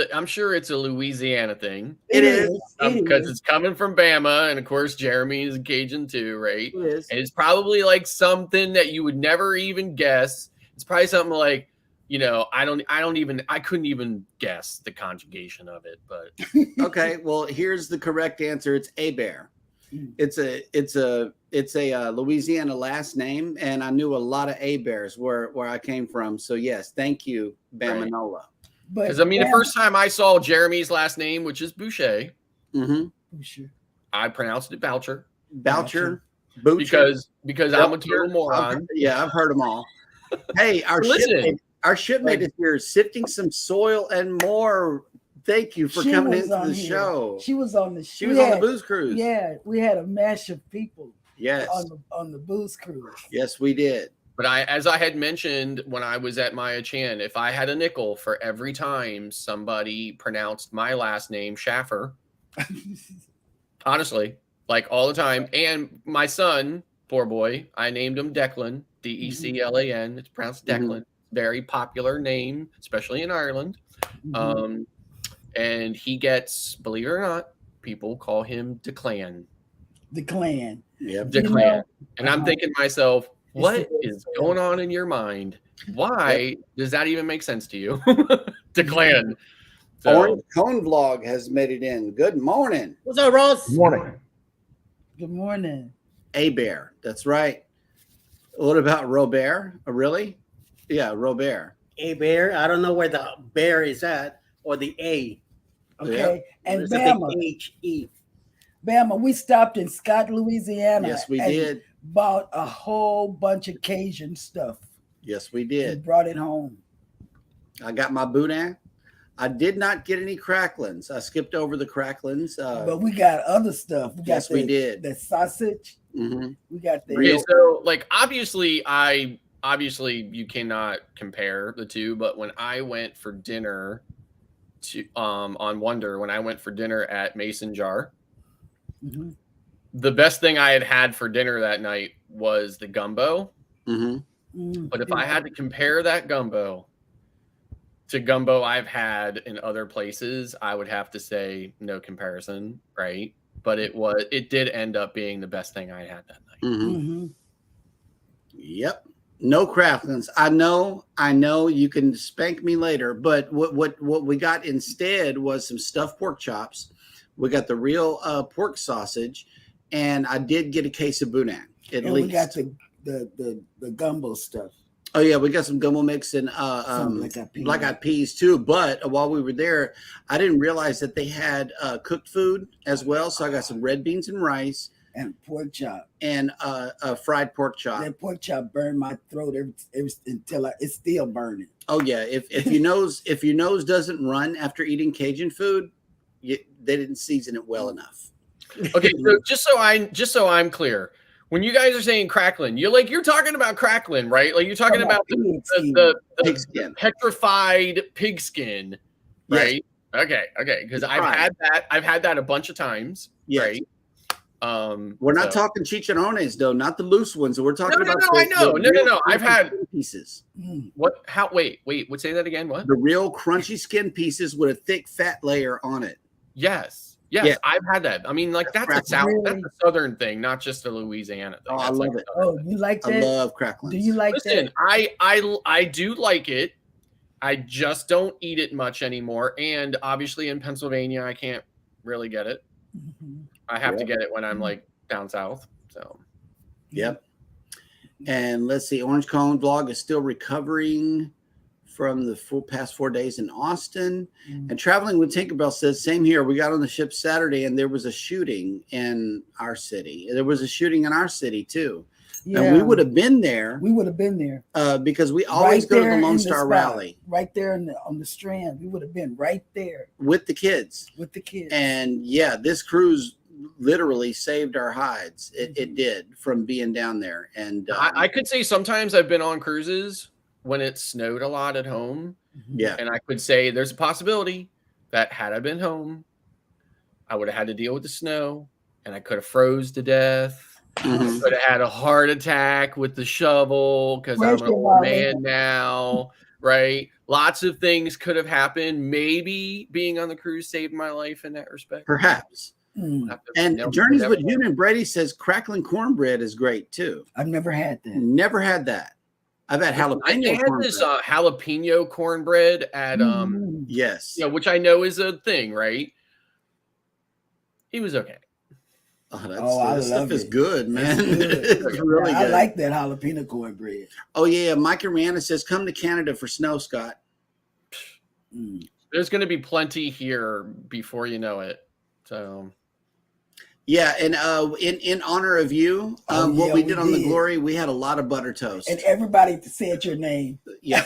a Louisiana thing. It is. Because it's coming from Bama, and of course Jeremy is Cajun too, right? It is. And it's probably like something that you would never even guess. It's probably something like, you know, I couldn't even guess the conjugation of it, but Okay, well, here's the correct answer. It's Hebert. It's a Louisiana last name, and I knew a lot of Heberts where I came from. So yes, thank you, Bamanola. Because I mean, the first time I saw Jeremy's last name, which is Boucher, I pronounced it Boucher. Boucher. Because I'm a total moron. I've heard them all. Hey, our shipmate is here sifting some soil and more. Thank you for coming into the show. She was on the She was on the booze cruise. Yeah, we had a mash of people. Yes. On the booze cruise. Yes, we did. But as I had mentioned when I was at Maya Chan, if I had a nickel for every time somebody pronounced my last name Schaffer, honestly, like all the time. And my son, poor boy, I named him Declan, Declan. It's pronounced Declan. Very popular name, especially in Ireland. And he gets, believe it or not, people call him Declan. Declan. Yep. Declan. And I'm thinking to myself, what is going on in your mind? Why does that even make sense to you? Declan. So, Orange Cone Vlog has made it in. Good morning. What's up, Ross? Good morning. Good morning. Hebert. That's right. What about Robert? Really? Yeah, Robert. Hebert. I don't know where the bear is at, or the A. Okay. And There's a big Bama. H-E. Bama, we stopped in Scott, Louisiana. Yes, we and did. Bought a whole bunch of Cajun stuff. Yes, we And did. brought it home. I got my boudin. I did not get any cracklins. I skipped over the cracklins. But we got other stuff. We got Yes, we did. The sausage. Mhm. We got the okay, so like obviously you cannot compare the two, but when I went for dinner to on Wonder, when I went for dinner at Mason Jar, the best thing I had for dinner that night was the gumbo. But if I had to compare that gumbo to gumbo I've had in other places, I would have to say no comparison, right? But it did end up being the best thing I had that night. Yep. No cracklings. I know. You can spank me later, but what we got instead was some stuffed pork chops. We got the real pork sausage, and I did get a case of boudin. At least we got the gumbo stuff. Oh yeah, we got some gumbo mix and black eyed peas too. But while we were there, I didn't realize that they had cooked food as well. So I got some red beans and rice and pork chop and a fried pork chop. That pork chop burned my throat until it's still burning. Oh yeah, if your nose doesn't run after eating Cajun food, they didn't season it well enough. Okay, so just so I'm clear, when you guys are saying crackling, you're talking about crackling, right? Like you're talking about the pig skin, petrified pig skin, right? Yes. Okay, because I've had that a bunch of times, yes. Right? We're not talking chicharrones though, not the loose ones. We're talking about. No. I've had pieces. What? How? Wait. Say that again. What? The real crunchy skin pieces with a thick fat layer on it. Yes, I've had that. I mean, like that's a southern thing, not just a Louisiana thing. Oh, I love it. Oh, you like that? I love crackling. Do you like that? I do like it. I just don't eat it much anymore. And obviously in Pennsylvania, I can't really get it. Mm-hmm. I have to get it when I'm like down south. So, yep. And let's see, Orange Cone Vlog is still recovering from the past 4 days in Austin. And Traveling with Tinkerbell says, same here. We got on the ship Saturday and there was a shooting in our city. There was a shooting in our city too. Yeah. And we would have been there. Because we always go to the Lone Star Rally. Right there on the Strand. We would have been right there. With the kids. And yeah, this cruise literally saved our hides. It did from being down there. And I could say sometimes I've been on cruises when it snowed a lot at home. Yeah. And I could say there's a possibility that had I been home, I would have had to deal with the snow and I could have froze to death. Mm-hmm. Could have had a heart attack with the shovel because I'm an old man now, right? Lots of things could have happened. Maybe being on the cruise saved my life in that respect. Perhaps. And Journeys with Hugh and Brady says crackling cornbread is great too. I've never had that. Never had that. I've had jalapeno. They had this jalapeno cornbread at yes, which I know is a thing, right? It was okay. That stuff is good, man. It's really good. I like that jalapeno cornbread. Oh yeah, Mike and Rihanna says, "Come to Canada for snow, Scott." There's going to be plenty here before you know it. So. Yeah, and in honor of you, what we did on the Glory, we had a lot of butter toast. And everybody said your name. Yeah,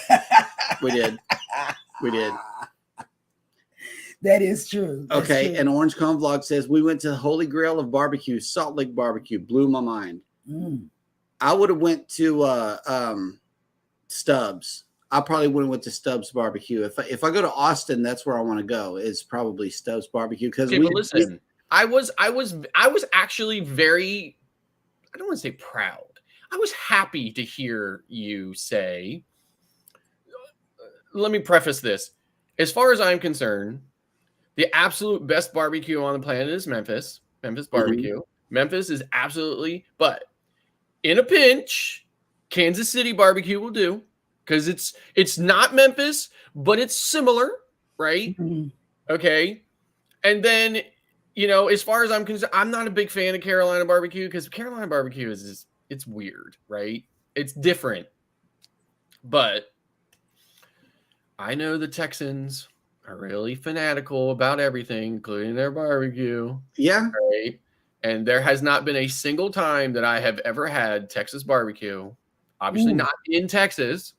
we did. We did. That is true. That's okay, true. And Orange Cone Vlog says, we went to the Holy Grail of barbecue, Salt Lake Barbecue. Blew my mind. I would have went to Stubbs. I probably would have went to Stubbs Barbecue. If I go to Austin, that's where I want to go. Is probably Stubbs Barbecue because listen. I was actually very, I don't want to say proud. I was happy to hear you say, let me preface this. As far as I'm concerned, the absolute best barbecue on the planet is Memphis barbecue. Memphis is absolutely, but in a pinch, Kansas City barbecue will do because it's not Memphis, but it's similar, right? Okay. And then, as far as I'm concerned, I'm not a big fan of Carolina barbecue because Carolina barbecue it's weird, right? It's different. But I know the Texans are really fanatical about everything, including their barbecue. Yeah. Right? And there has not been a single time that I have ever had Texas barbecue, obviously not in Texas,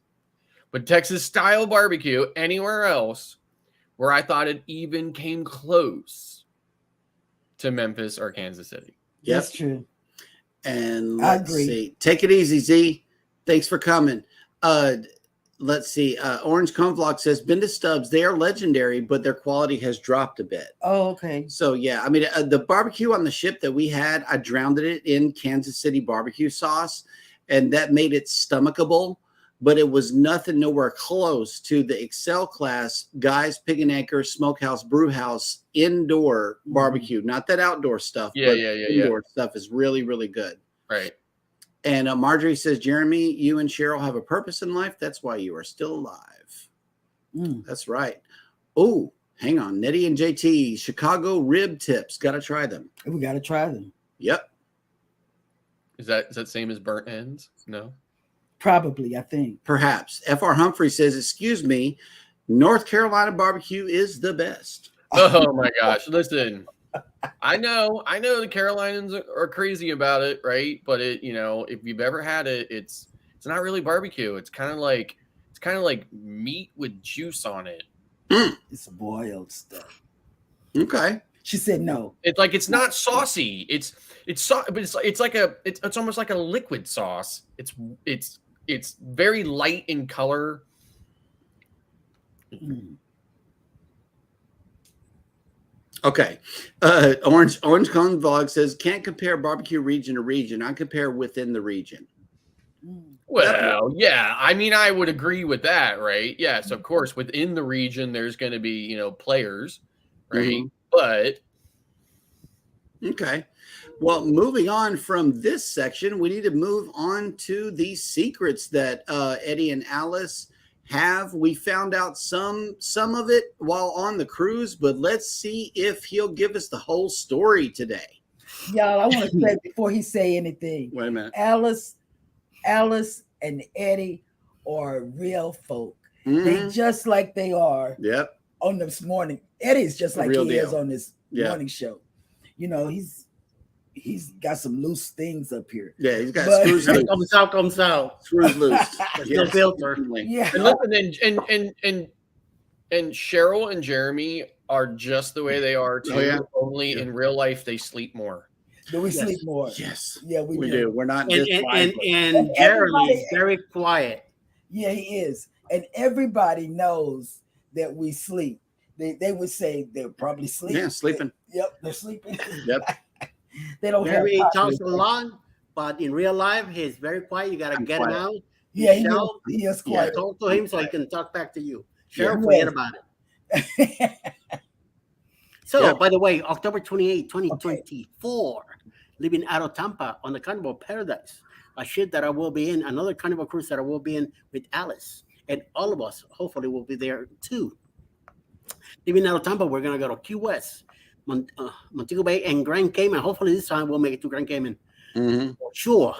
but Texas style barbecue anywhere else where I thought it even came close to Memphis or Kansas City. Yep. That's true. And let's see. Take it easy, Z. Thanks for coming. Let's see. Orange Cone Vlog says, been to Stubbs. They are legendary, but their quality has dropped a bit. Oh, okay. So, yeah. I mean, the barbecue on the ship that we had, I drowned it in Kansas City barbecue sauce, and that made it stomachable. But it was nowhere close to the Excel class Guy's Pig and Anchor Smokehouse Brewhouse indoor barbecue. Not that outdoor stuff. Yeah. Indoor stuff is really, really good. Right. And Marjorie says, Jeremy, you and Cheryl have a purpose in life. That's why you are still alive. That's right. Oh, hang on. Nettie and JT, Chicago rib tips. Got to try them. We got to try them. Yep. Is that same as burnt ends? No. Probably, I think. Perhaps. F.R. Humphrey says, excuse me, North Carolina barbecue is the best. Oh my gosh. Listen, I know the Carolinians are crazy about it, right? But if you've ever had it, it's not really barbecue. It's kind of like meat with juice on it. It's boiled stuff. Okay. She said no. It's not saucy. It's almost like a liquid sauce. It's very light in color. Okay. Orange Cone Vlog says, can't compare barbecue region to region. I compare within the region. Well, yeah. I mean, I would agree with that, right? Yes, of course. Within the region, there's going to be, players, right? But okay. Well, moving on from this section, we need to move on to the secrets that Eddie and Alice have. We found out some of it while on the cruise, but let's see if he'll give us the whole story today. Y'all, I want to say before he say anything. Wait a minute. Alice and Eddie are real folk. They just like they are. Yep. On this morning. Eddie's just like he is on this morning show. He's got some loose things up here. Yeah, he's got screws loose. Comes out. Screws loose. No filter. Yeah. And listen, and Cheryl and Jeremy are just the way they are too. Oh, yeah. Only in real life they sleep more. Do we sleep more? Yes. Yeah, we do. We're not just and Jeremy is very quiet. Yeah, he is. And everybody knows that we sleep. They would say they're probably sleeping. Yeah, sleeping. Yep, they're sleeping. Yep. They don't Jeremy talks a lot, but in real life, he's very quiet. You gotta get him out. Yeah, he is quiet. Talk to him so he can talk back to you. Cheryl, forget about it. So, by the way, October 28, 2024, leaving out of Tampa on the Carnival Paradise, a ship that I will be in, another Carnival cruise that I will be in with Alice, and all of us hopefully will be there too. Leaving out of Tampa, we're gonna go to Key West, Montego Bay, and Grand Cayman. Hopefully this time we'll make it to Grand Cayman. For sure.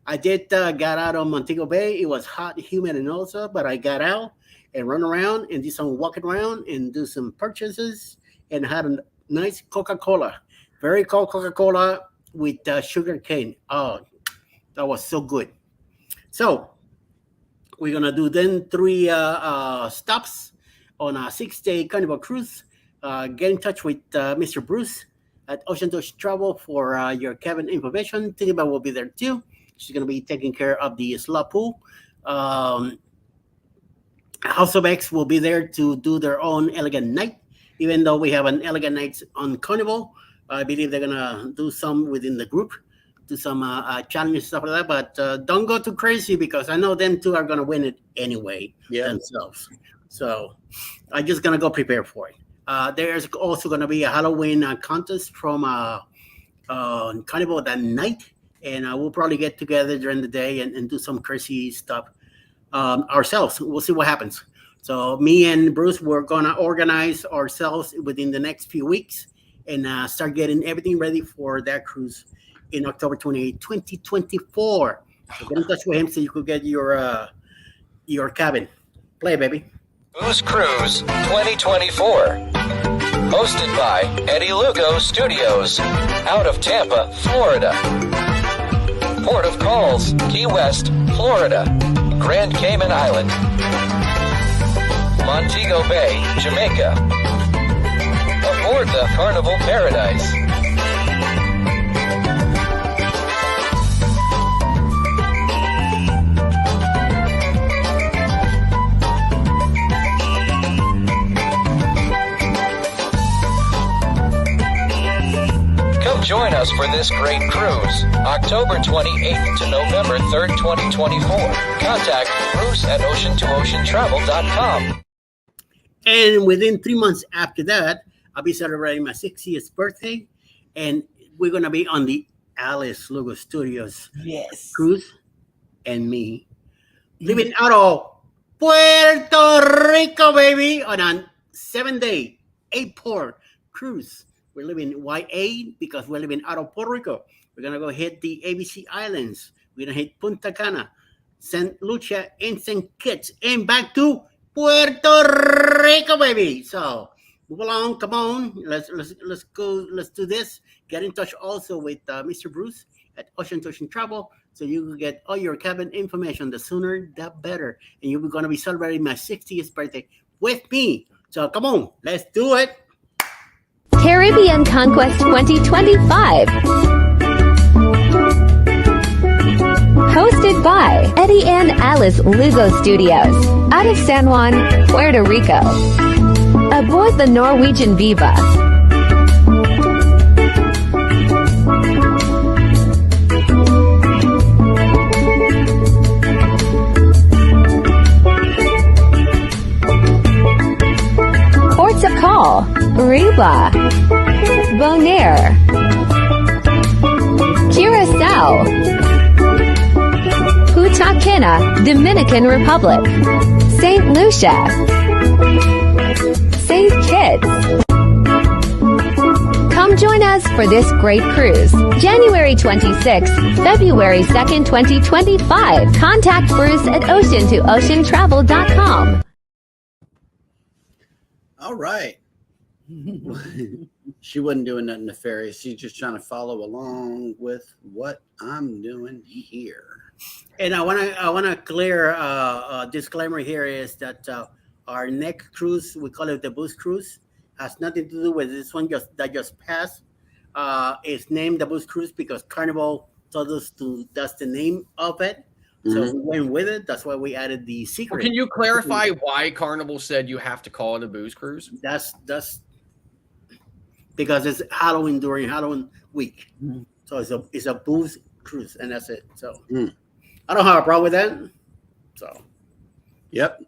I did got out of Montego Bay. It was hot, humid, and also, but I got out and run around and do some walking around and do some purchases and had a nice Coca-Cola, very cold Coca-Cola with sugar cane. Oh, that was so good. So we're gonna do then 3 stops on a 6-day Carnival cruise. Get in touch with Mr. Bruce at Ocean to Ocean Travel for your cabin information. Tinkerbell will be there too. She's going to be taking care of the slot pool. House of X will be there to do their own elegant night. Even though we have an elegant night on Carnival, I believe they're going to do some within the group, do some challenges, stuff like that. But don't go too crazy because I know them two are going to win it anyway themselves. So I'm just going to go prepare for it. There's also going to be a Halloween contest from Carnival that night, and we'll probably get together during the day and do some crazy stuff ourselves. We'll see what happens. So me and Bruce, we're going to organize ourselves within the next few weeks and start getting everything ready for that cruise in October 28, 2024. So get in touch with him so you could get your cabin. Play, baby. Booze Cruise 2024. Hosted by Eddie Lugo Studios, out of Tampa, Florida. Port of Calls, Key West, Florida. Grand Cayman Island. Montego Bay, Jamaica. Aboard the Carnival Paradise. Join us for this great cruise, October 28th to November 3rd, 2024. Contact Bruce at ocean2oceantravel.com. And within 3 months after that, I'll be celebrating my 60th birthday, and we're going to be on the Alice Lugo Studios Yes. cruise and me leaving out of Puerto Rico, baby, on a 7-day, 8-port cruise. We're leaving YA because we're leaving out of Puerto Rico. We're going to go hit the ABC Islands. We're going to hit Punta Cana, St. Lucia, and St. Kitts, and back to Puerto Rico, baby. So move along. Come on. Let's go. Let's do this. Get in touch also with Mr. Bruce at Ocean to Ocean Travel, so you can get all your cabin information. The sooner, the better. And you're going to be celebrating my 60th birthday with me. So come on, let's do it. Caribbean Conquest 2025. Hosted by Eddie and Alice Lugo Studios, out of San Juan, Puerto Rico. Aboard the Norwegian Viva. Ports of call: Riba, Bonaire, Curacao, Punta Cana, Dominican Republic, St. Lucia, St. Kitts. Come join us for this great cruise. January 26th, February 2nd, 2025. Contact Bruce at ocean2oceantravel.com. All right. She wasn't doing nothing nefarious. She's just trying to follow along with what I'm doing here. And I want to clear a disclaimer here is that our next cruise, we call it the Boost Cruise, has nothing to do with this one that just passed. It's named the Boost Cruise because Carnival told us that's the name of it. So we went with it. That's why we added the secret. Well, can you clarify why Carnival said you have to call it a booze cruise? That's because it's Halloween during Halloween week. So it's a booze cruise, and that's it. So I don't have a problem with that. So yep.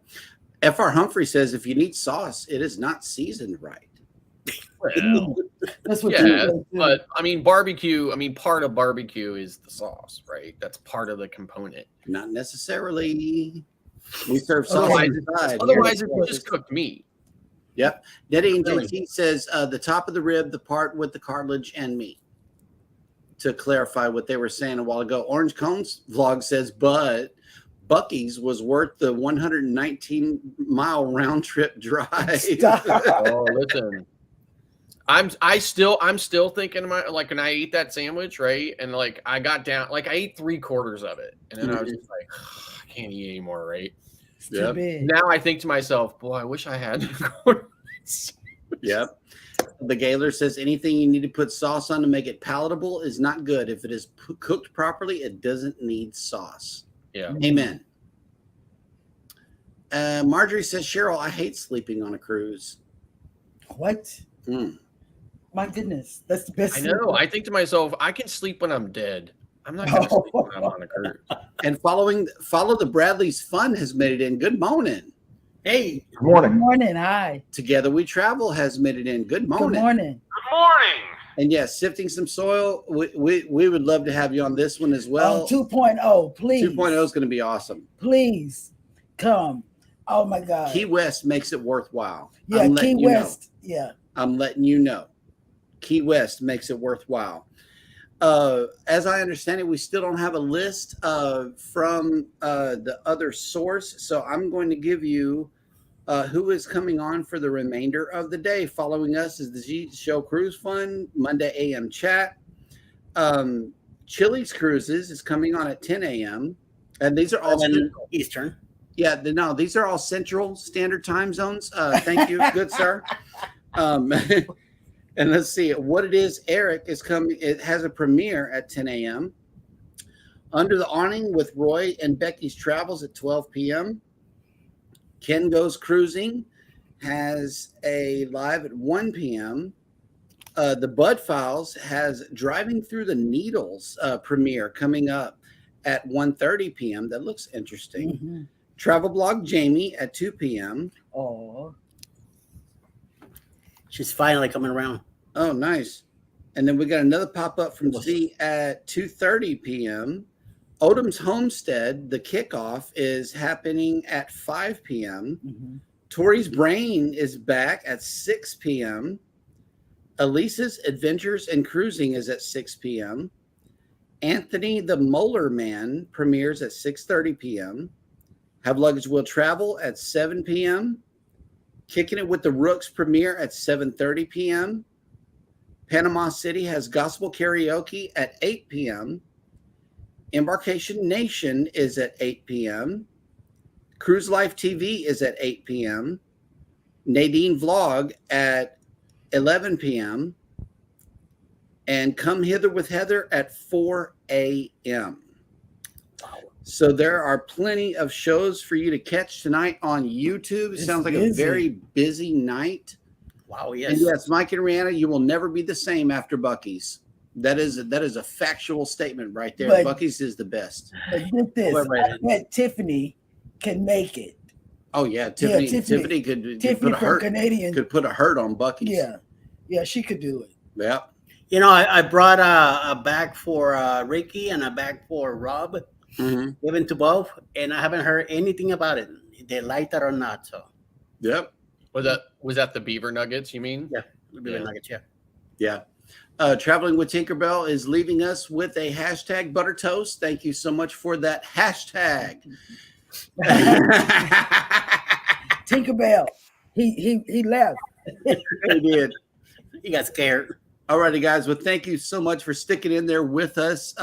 F.R. Humphrey says if you need sauce, it is not seasoned right. Well, That's what yeah, you but I mean, barbecue. I mean, part of barbecue is the sauce, right? That's part of the component. Not necessarily. We serve sauce. Otherwise, it's just cooked meat. Yep. Daddy and JT says the top of the rib, the part with the cartilage and meat. To clarify what they were saying a while ago, Orange Cone's vlog says, but Bucky's was worth the 119-mile round trip drive. Oh, listen. I'm still thinking about, like, when I ate that sandwich, right? And like I got down, like I ate 3/4 of it, and then I was just like, I can't eat anymore, right? Yep. Now I think to myself, boy, I wish I had. Yep. The Gaylor says anything you need to put sauce on to make it palatable is not good. If it is cooked properly, it doesn't need sauce. Yeah. Amen. Marjorie says, Cheryl, I hate sleeping on a cruise. What? My goodness, that's the best. I know. I think to myself, I can sleep when I'm dead. I'm not going to sleep when I'm on a cruise. And follow the Bradley's Fun has made it in. Good morning. Hey. Good morning. Good morning. Hi. Together We Travel has made it in. Good morning. Good morning. Good morning. And yes, Sifting Some Soil, we would love to have you on this one as well. 2.0, please. 2.0 is going to be awesome. Please come. Oh my God. Key West makes it worthwhile. Yeah, Key West. Yeah. I'm letting you know. Key West makes it worthwhile. As I understand it, we still don't have a list from the other source. So I'm going to give you who is coming on for the remainder of the day. Following us is the G Show Cruise Fund, Monday AM chat. Chili's Cruises is coming on at 10 a.m. And these are all Eastern. Yeah, no, these are all Central Standard Time zones. Thank you, good sir. And let's see what it is. Eric is coming. It has a premiere at 10 a.m. Under the Awning with Roy and Becky's Travels at 12 p.m. Ken Goes Cruising has a live at 1 p.m. The Bud Files has Driving Through the Needles premiere coming up at 1:30 p.m. That looks interesting. Travel Blog Jamie at 2 p.m. Oh. She's finally coming around. Oh, nice. And then we got another pop-up from Z at 2:30 p.m. Odom's Homestead, the kickoff is happening at 5 p.m. Mhm. Tori's Brain is back at 6 p.m. Elisa's Adventures and Cruising is at 6 p.m. Anthony the Molar Man premieres at 6:30 p.m. Have Luggage Will Travel at 7 p.m. Kicking It with the Rooks premiere at 7:30 p.m. Panama City has gospel karaoke at 8 p.m. Embarkation Nation is at 8 p.m. Cruise Life TV is at 8 p.m. Nadine Vlog at 11 p.m. And Come Hither with Heather at 4 a.m. So there are plenty of shows for you to catch tonight on YouTube. It sounds like a very busy night. Wow, yes. And yes, Mike and Rihanna, you will never be the same after Buc-ee's. That is a factual statement right there. But- Buc-ee's is the best. But get this, I bet Tiffany can make it. Oh yeah, Tiffany could put a hurt. Canadian Could put a hurt on Buc-ee's. Yeah, she could do it. Yeah. You know, I brought a bag for Ricky and a bag for Rob, given to both, and I haven't heard anything about it. They like that or not? So. Yep. Was that the beaver nuggets? You mean? Yeah, the beaver nuggets. Yeah. Yeah. Traveling with Tinkerbell is leaving us with a hashtag butter toast. Thank you so much for that hashtag. Tinkerbell, he left. He did. He got scared. All righty, guys. Well, thank you so much for sticking in there with us.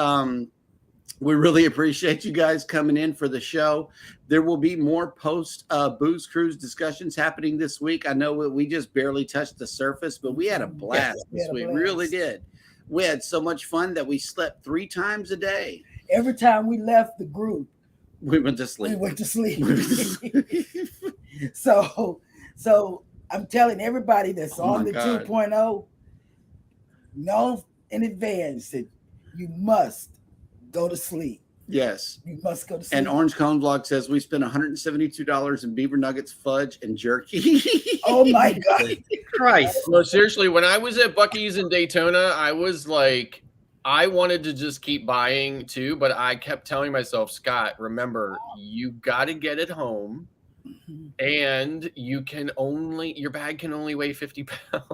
We really appreciate you guys coming in for the show. There will be more post Booze Cruise discussions happening this week. I know we just barely touched the surface, but we had a blast this week. We really did. We had so much fun that we slept 3 times a day. Every time we left the group, we went to sleep. So I'm telling everybody that's on the 2.0, know in advance that you must go to sleep. Yes. You must go to sleep. And Orange Cone Vlog says we spent $172 in beaver nuggets, fudge, and jerky. Oh my God. Christ. No, seriously, when I was at Buc-ee's in Daytona, I was like, I wanted to just keep buying too, but I kept telling myself, Scott, remember, you got to get it home. And your bag can only weigh 50 pounds.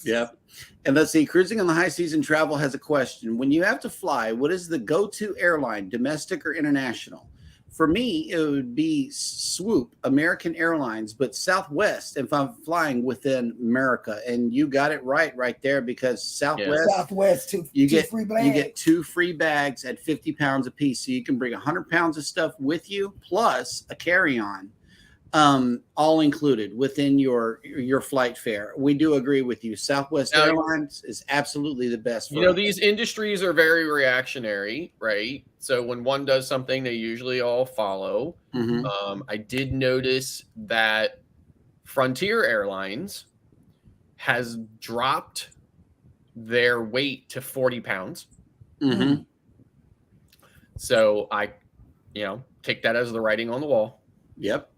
Yep. And let's see, Cruising on the High Season Travel has a question. When you have to fly, what is the go-to airline, domestic or international? For me, it would be Swoop, American Airlines, but Southwest if I'm flying within America. And you got it right there, because Southwest, you get 2 free bags at 50 pounds a piece. So you can bring 100 pounds of stuff with you, plus a carry-on. All included within your flight fare. We do agree with you. Southwest Airlines is absolutely the best. These industries are very reactionary, right? So when one does something, they usually all follow. I did notice that Frontier Airlines has dropped their weight to 40 pounds. So I, take that as the writing on the wall. Yep.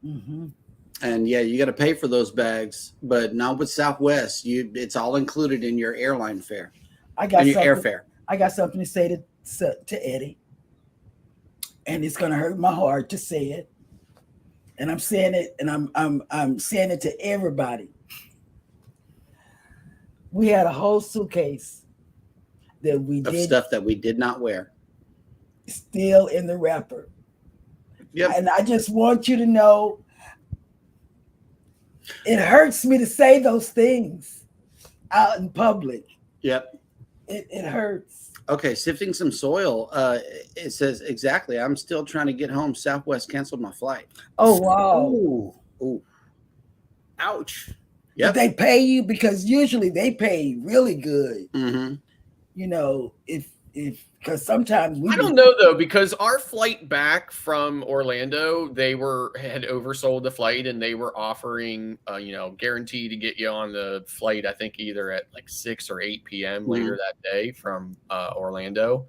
And yeah, you got to pay for those bags, but not with Southwest. It's all included in your airline fare. Your airfare. I got something to say to Eddie, and it's gonna hurt my heart to say it. And I'm saying it, and I'm saying it to everybody. We had a whole suitcase of stuff that we did not wear, still in the wrapper. Yep. And I just want you to know, it hurts me to say those things out in public. Yep. It hurts. Okay, Sifting Some Soil. It says, exactly. I'm still trying to get home. Southwest canceled my flight. Oh, wow. Ooh. Ouch. Yep. But they pay you, because usually they pay really good. Because sometimes I don't know though, because our flight back from Orlando, they had oversold the flight, and they were offering guarantee to get you on the flight, I think either at like 6 or 8 p.m. later that day from Orlando.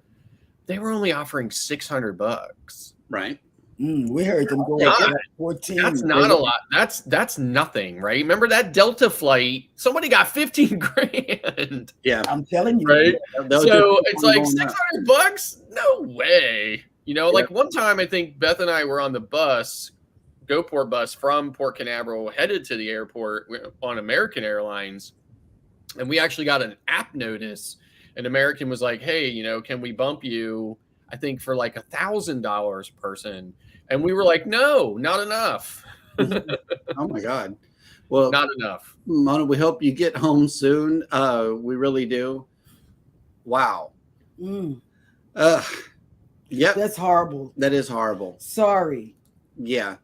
They were only offering $600. Right. We heard them go God, up to 14. That's not a lot. That's nothing, right? Remember that Delta flight? Somebody got 15 grand. Yeah, I'm telling you. Right. They'll So just it's keep on like going up. $600. No way. You know, like one time I think Beth and I were on the bus, GoPort bus from Port Canaveral headed to the airport on American Airlines. And we actually got an app notice. And American was like, hey, you know, can we bump you, I think, for like $1,000 per person? And we were like, no, not enough. Oh my God. Well, not enough. Mona, we hope you get home soon. We really do. Wow. Yep. That's horrible. That is horrible. Sorry. Yeah.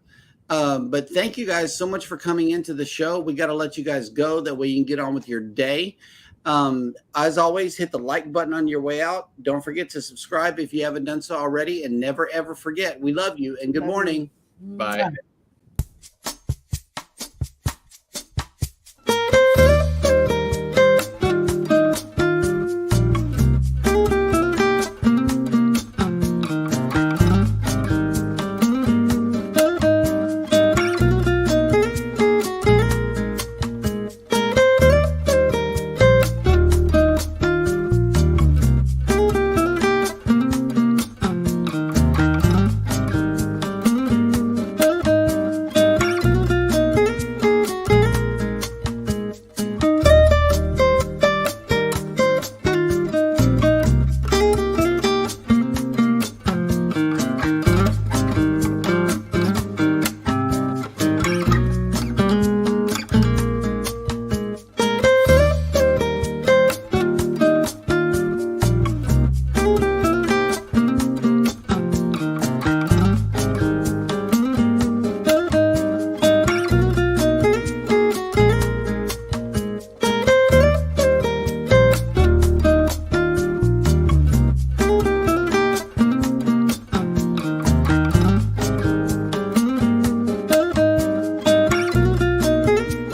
But thank you guys so much for coming into the show. We got to let you guys go. That way you can get on with your day. As always, hit the like button on your way out. Don't forget to subscribe if you haven't done so already. And never, ever forget, we love you and good morning. Bye.